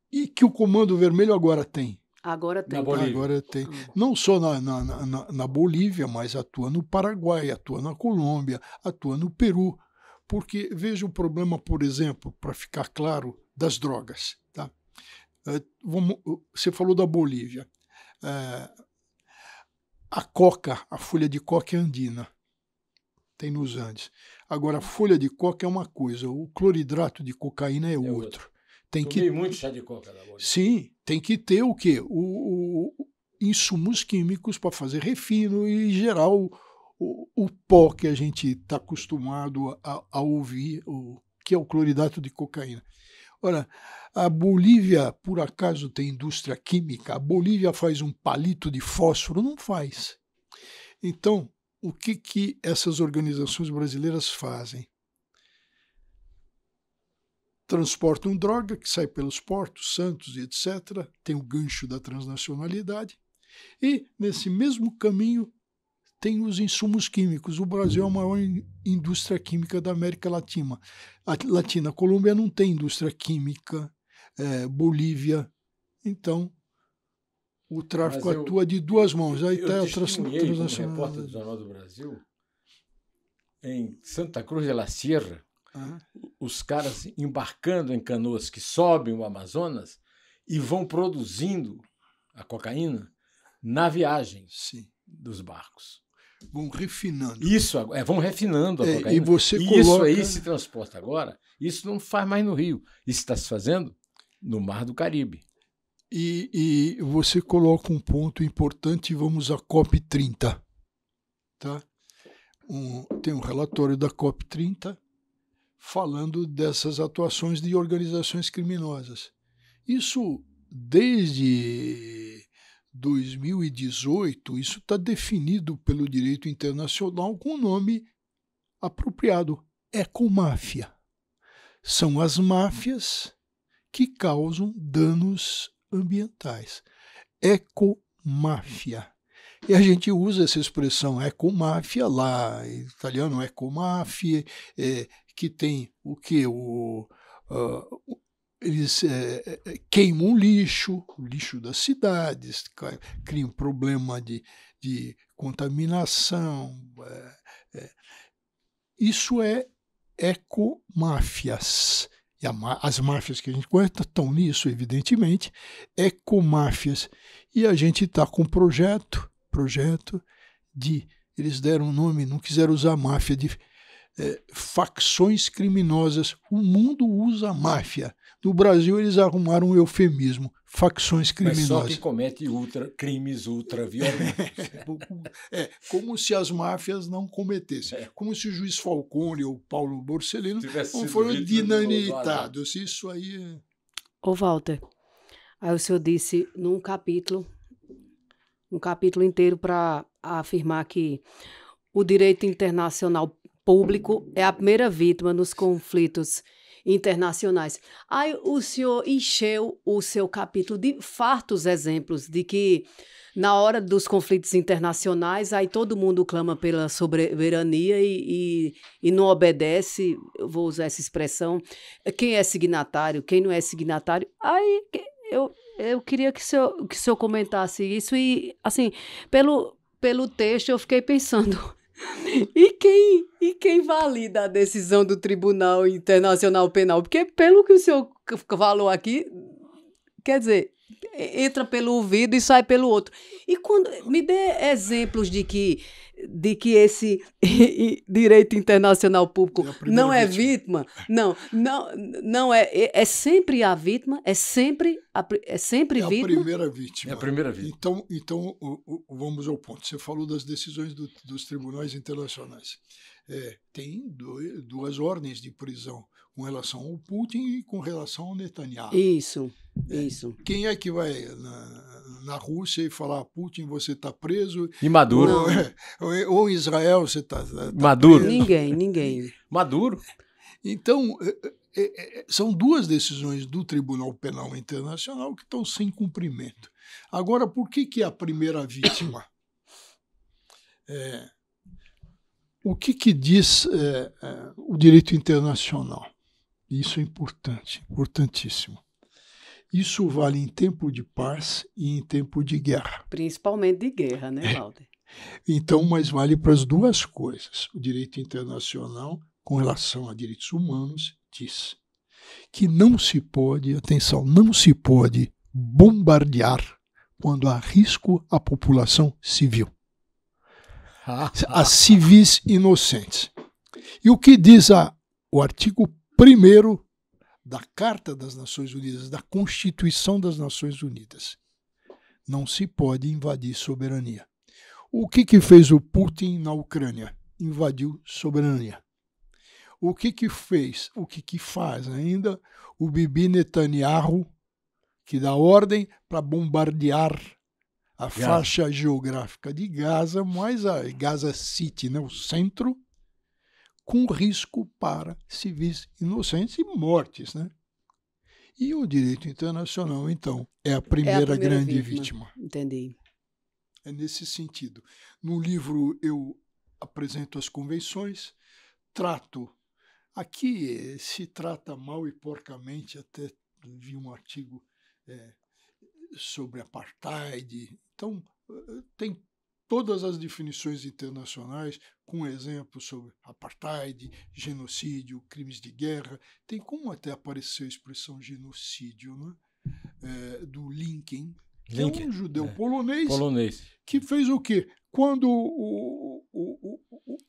E que o Comando Vermelho agora tem. Agora tem. Agora tem. Não só na Bolívia, mas atua no Paraguai, atua na Colômbia, atua no Peru. Porque veja o problema, por exemplo, para ficar claro, das drogas. Tá? Você falou da Bolívia. A coca, a folha de coca é andina. Tem nos Andes. Agora, a folha de coca é uma coisa, o cloridrato de cocaína é outro. Tomei muito chá de coca da Bolívia. Sim, tem que ter o quê? Insumos químicos para fazer refino e gerar o pó que a gente está acostumado a ouvir, que é o cloridrato de cocaína. Ora, a Bolívia, por acaso, tem indústria química? A Bolívia faz um palito de fósforo? Não faz. Então, o que essas organizações brasileiras fazem? Transportam droga que sai pelos portos, Santos e etc. Tem o gancho da transnacionalidade. E, nesse mesmo caminho, tem os insumos químicos. O Brasil é a maior indústria química da América Latina. A Colômbia não tem indústria química, Bolívia. Então, o tráfico atua de duas mãos. Aí eu testemunhei como repórter do Jornal do Brasil, em Santa Cruz de la Sierra, os caras embarcando em canoas que sobem o Amazonas e vão produzindo a cocaína na viagem dos barcos. Vão refinando. Vão refinando a cocaína. E você isso aí se transporta agora, isso não faz mais no Rio. Isso está se fazendo no Mar do Caribe. E você coloca um ponto importante, vamos à COP30. Tá? Tem um relatório da COP30 falando dessas atuações de organizações criminosas. Isso, desde 2018, isso está definido pelo direito internacional com o nome apropriado, ecomáfia. São as máfias que causam danos ambientais. Ecomáfia. E a gente usa essa expressão ecomáfia lá, em italiano ecomafie, que tem o quê? eles queimam lixo, o lixo das cidades, criam problema de contaminação. Isso é ecomáfias. E as máfias que a gente conhece estão nisso, evidentemente, ecomáfias. E a gente está com um projeto de... Eles deram um nome, não quiseram usar máfia, de facções criminosas. O mundo usa máfia. No Brasil, eles arrumaram um eufemismo, facções criminosas. Mas só que comete crimes ultraviolentos. Como se as máfias não cometessem. Como se o juiz Falcone ou Paulo Borsellino não foram dinamitados. Isso aí Ô, Walter, aí o senhor disse num capítulo inteiro para afirmar que o direito internacional público é a primeira vítima nos conflitos internacionais. Aí o senhor encheu o seu capítulo de fartos exemplos de que na hora dos conflitos internacionais, aí todo mundo clama pela soberania e não obedece, eu vou usar essa expressão, quem é signatário, quem não é signatário. Aí eu queria que o senhor comentasse isso e, assim, pelo texto eu fiquei pensando... E quem valida a decisão do Tribunal Internacional Penal? Porque pelo que o senhor falou aqui, quer dizer, entra pelo ouvido e sai pelo outro. E quando me dê exemplos de que esse direito internacional público não é vítima, não é sempre a vítima, é sempre vítima. É a primeira vítima. É a primeira vítima. Então vamos ao ponto. Você falou das decisões dos tribunais internacionais. Tem duas ordens de prisão com relação ao Putin e com relação ao Netanyahu. Isso. Quem é que vai na Rússia e falar, Putin, você está preso? E Maduro. Ou Israel, você está Maduro. preso? Ninguém. Maduro. Então, são duas decisões do Tribunal Penal Internacional que estão sem cumprimento. Agora, por que é a primeira vítima? O que diz o direito internacional? Isso é importante, importantíssimo. Isso vale em tempo de paz e em tempo de guerra. Principalmente de guerra, né, Walter? Então, mas vale para as duas coisas. O direito internacional, com relação a direitos humanos, diz que não se pode, atenção, não se pode bombardear quando há risco à população civil. A civis inocentes. E o que diz o artigo 1º da Carta das Nações Unidas, da Constituição das Nações Unidas? Não se pode invadir soberania. O que fez o Putin na Ucrânia? Invadiu soberania. O que fez, o que faz ainda o Bibi Netanyahu, que dá ordem para bombardear a faixa geográfica de Gaza, mais a Gaza City, né, o centro, com risco para civis inocentes e mortes, né? E o direito internacional, então, é a primeira grande vítima. Entendi. É nesse sentido. No livro eu apresento as convenções, aqui se trata mal e porcamente, até vi um artigo sobre apartheid. Então, tem todas as definições internacionais, com exemplos sobre apartheid, genocídio, crimes de guerra. Tem como até aparecer a expressão genocídio, né? Do Lincoln, que é um judeu polonês que fez o quê? Quando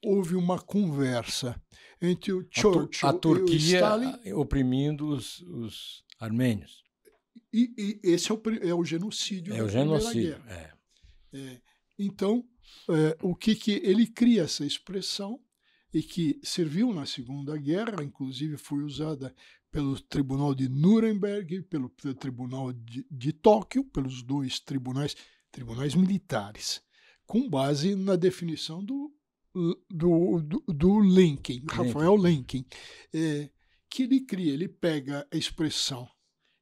houve uma conversa entre o Churchill a Turquia e o Stalin, oprimindo os armênios. E esse é o genocídio. É o genocídio. Então, o que ele cria essa expressão e que serviu na Segunda Guerra, inclusive foi usada pelo Tribunal de Nuremberg e pelo Tribunal de Tóquio, pelos dois tribunais militares, com base na definição do Lincoln, Rafael Lincoln, que ele cria, ele pega a expressão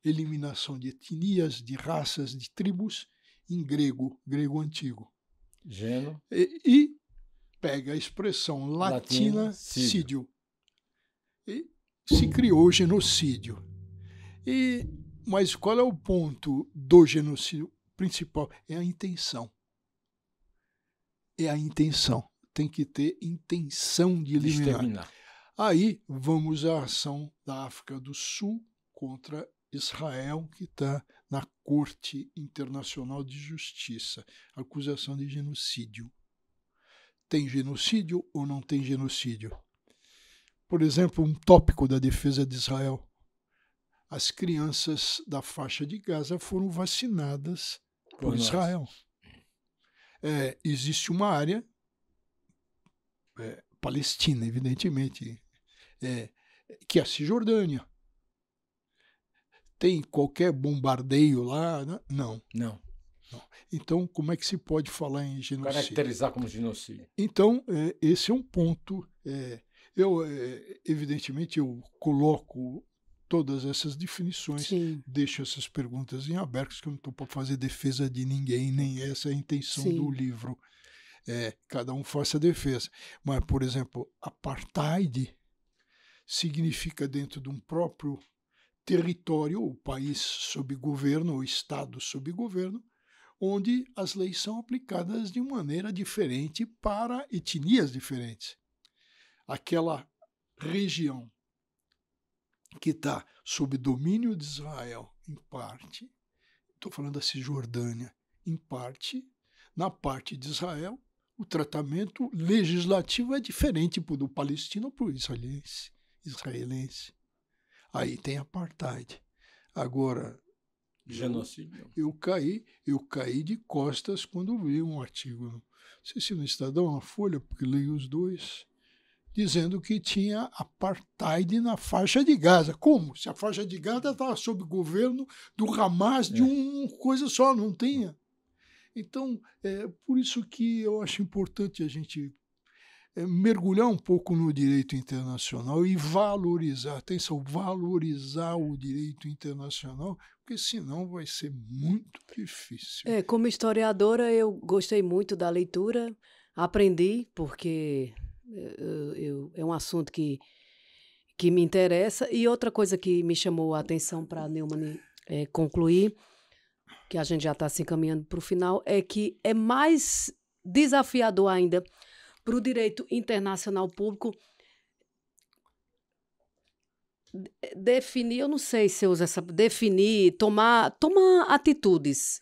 eliminação de etnias, de raças, de tribos, em grego antigo. Geno. E pega a expressão latina sídio. E se criou o genocídio. Mas qual é o ponto do genocídio principal? É a intenção. É a intenção. Tem que ter intenção de eliminar. Exterminar. Aí vamos à ação da África do Sul contra Israel, que está na Corte Internacional de Justiça. Acusação de genocídio. Tem genocídio ou não tem genocídio? Por exemplo, um tópico da defesa de Israel. As crianças da faixa de Gaza foram vacinadas por Israel. Existe uma área palestina, evidentemente, que é a Cisjordânia. Tem qualquer bombardeio lá? Não. Então, como é que se pode falar em genocídio? Caracterizar como genocídio. Então, esse é um ponto. Evidentemente, eu coloco todas essas definições, Sim. deixo essas perguntas em aberto, que eu não estou para fazer defesa de ninguém, nem essa é a intenção Sim. do livro. Cada um faça a defesa. Mas, por exemplo, apartheid significa dentro de um próprio território, o país sob governo, o Estado sob governo, onde as leis são aplicadas de maneira diferente para etnias diferentes. Aquela região que está sob domínio de Israel, em parte, estou falando da Cisjordânia, em parte, na parte de Israel, o tratamento legislativo é diferente do palestino para o israelense. Aí tem apartheid. Agora, Genocídio. eu caí de costas quando vi um artigo, não sei se no Estadão ou na Folha, porque leio os dois, dizendo que tinha apartheid na faixa de Gaza. Como? Se a faixa de Gaza estava sob governo do Hamas de uma coisa só, não tinha. Então, por isso que eu acho importante a gente mergulhar um pouco no direito internacional e valorizar, atenção, valorizar o direito internacional, porque senão vai ser muito difícil. Como historiadora, eu gostei muito da leitura, aprendi, porque é um assunto que me interessa. E outra coisa que me chamou a atenção para a Neumann concluir, que a gente já está se encaminhando para o final, é que é mais desafiador ainda para o direito internacional público definir, eu não sei se eu uso essa, definir, tomar atitudes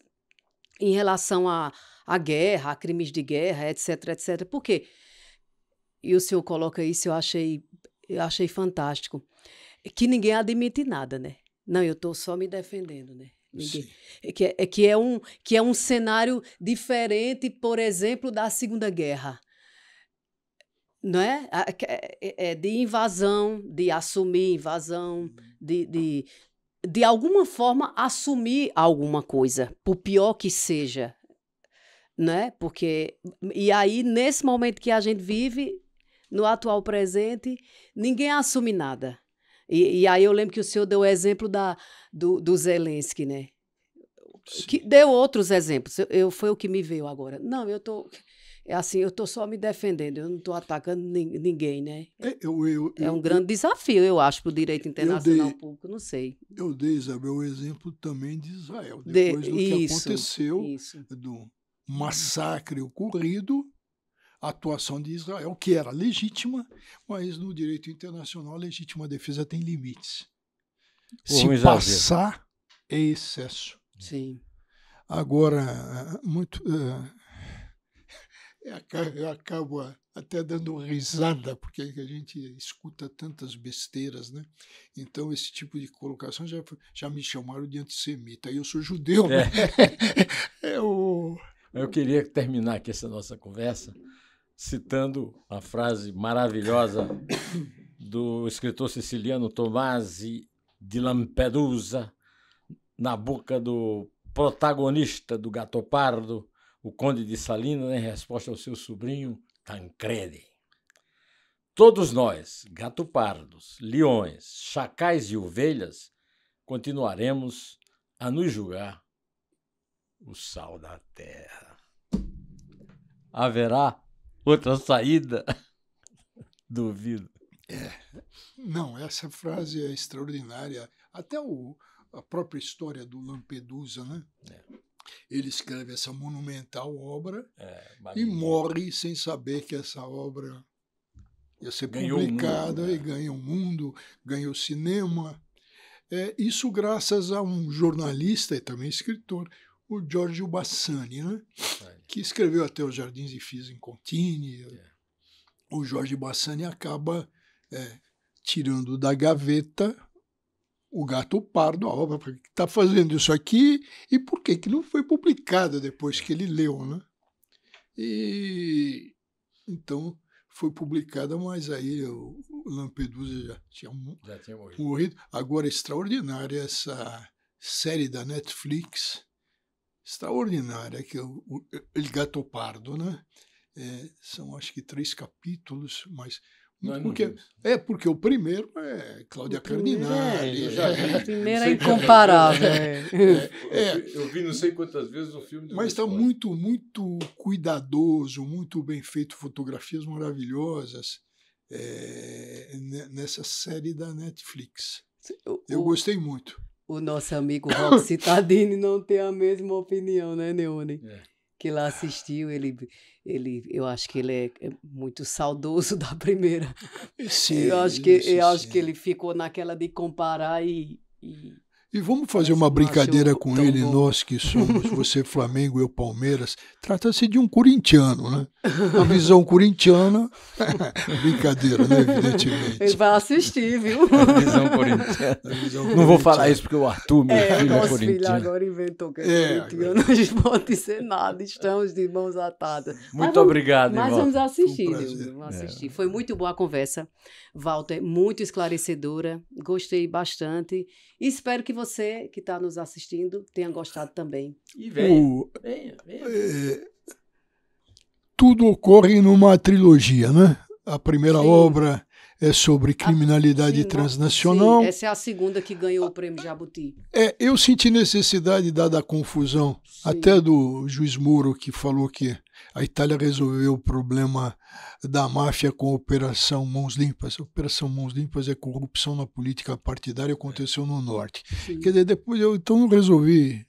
em relação à guerra, a crimes de guerra, etc, etc. Por quê? E o senhor coloca isso, eu achei fantástico. Que ninguém admite nada, né? Não, eu estou só me defendendo, né? Ninguém. Que é um cenário diferente, por exemplo, da Segunda Guerra. Não é? De invasão, de assumir invasão, de alguma forma assumir alguma coisa, por pior que seja, né? Porque, e aí, nesse momento que a gente vive, no atual presente, ninguém assume nada. E aí eu lembro que o senhor deu o exemplo do Zelensky, né? Que deu outros exemplos, foi o que me veio agora. Não, eu estou só me defendendo, eu não estou atacando ninguém, né? É um grande desafio, eu acho, para o direito internacional público, não sei. Eu dei, Isabel, o exemplo também de Israel, depois do que aconteceu, do massacre ocorrido, a atuação de Israel, que era legítima, mas no direito internacional a legítima defesa tem limites. Se passar, é excesso. Sim. Agora, eu acabo até dando risada, porque a gente escuta tantas besteiras, né? Então, esse tipo de colocação já me chamaram de antissemita. Eu sou judeu, né? Eu queria terminar aqui essa nossa conversa citando a frase maravilhosa do escritor siciliano Tomasi di Lampedusa, na boca do protagonista do Gattopardo, o Conde de Salinas, em resposta ao seu sobrinho Tancredi. Todos nós, gato-pardos, leões, chacais e ovelhas, continuaremos a nos julgar o sal da terra. Haverá outra saída? Duvido. Não, essa frase é extraordinária. Até a própria história do Lampedusa, né? Ele escreve essa monumental obra e morre sem saber que essa obra ia ser publicada, e ganha o mundo, ganha o cinema. Isso graças a um jornalista e também escritor, o Giorgio Bassani, né? Que escreveu até Os Jardins de Fis in Contini. O Jorge Bassani acaba tirando da gaveta O Gato Pardo, a obra, porque está fazendo isso aqui e por que não foi publicada depois que ele leu, né? E então foi publicada, mas aí o Lampedusa já tinha morrido. Agora é extraordinária essa série da Netflix, extraordinária, que é o El Gato Pardo, né? São acho que 3 capítulos, mas porque o primeiro é Cláudia Cardinale. O primeiro é incomparável. Eu vi não sei quantas vezes o filme. Mas está muito, muito cuidadoso, muito bem feito, fotografias maravilhosas nessa série da Netflix. Eu gostei muito. O nosso amigo Roque Cittadini não tem a mesma opinião, né, Neone? Que lá assistiu, eu acho que ele é muito saudoso da primeira. Sim, eu acho que ele ficou naquela de comparar e vamos fazer uma brincadeira com ele, nós que somos, você Flamengo, eu Palmeiras. Trata-se de um corintiano, né? A visão corintiana. Brincadeira, né? Evidentemente. Ele vai assistir, viu? A visão corintiana. Não vou falar isso porque o Arthur, meu filho, é nosso corintiano. Filho agora inventou que é corintiano. Não pode ser nada, estamos de mãos atadas. Muito obrigado, Mas vamos assistir, vamos assistir. Foi muito boa a conversa, Walter, muito esclarecedora, gostei bastante. E espero que você, que está nos assistindo, tenha gostado também. E venha. Tudo ocorre numa trilogia, né? A primeira obra é sobre criminalidade transnacional. Sim, essa é a segunda que ganhou o prêmio Jabuti. Eu senti necessidade, dada a confusão, até do juiz Moro, que falou que a Itália resolveu o problema da máfia com a Operação Mãos Limpas. A Operação Mãos Limpas é corrupção na política partidária, aconteceu no Norte. Sim. Quer dizer, depois eu resolvi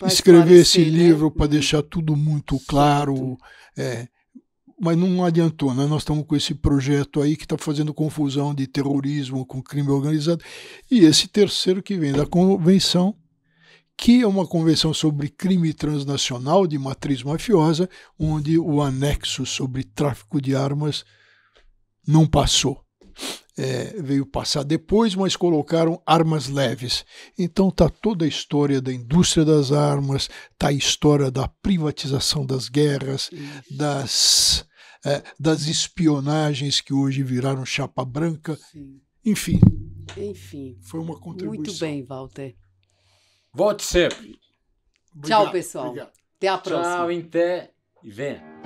escrever esse livro, né? Para deixar tudo muito claro. Mas não adiantou, né? Nós estamos com esse projeto aí que está fazendo confusão de terrorismo com crime organizado. E esse terceiro que vem da convenção, que é uma convenção sobre crime transnacional de matriz mafiosa, onde o anexo sobre tráfico de armas não passou. Veio passar depois, mas colocaram armas leves. Então está toda a história da indústria das armas, está a história da privatização das guerras, das espionagens que hoje viraram chapa branca. Sim. Enfim, foi uma contribuição. Muito bem, Walter. Volte sempre. Tchau, pessoal. Obrigado. Até a próxima. Tchau, até e venha.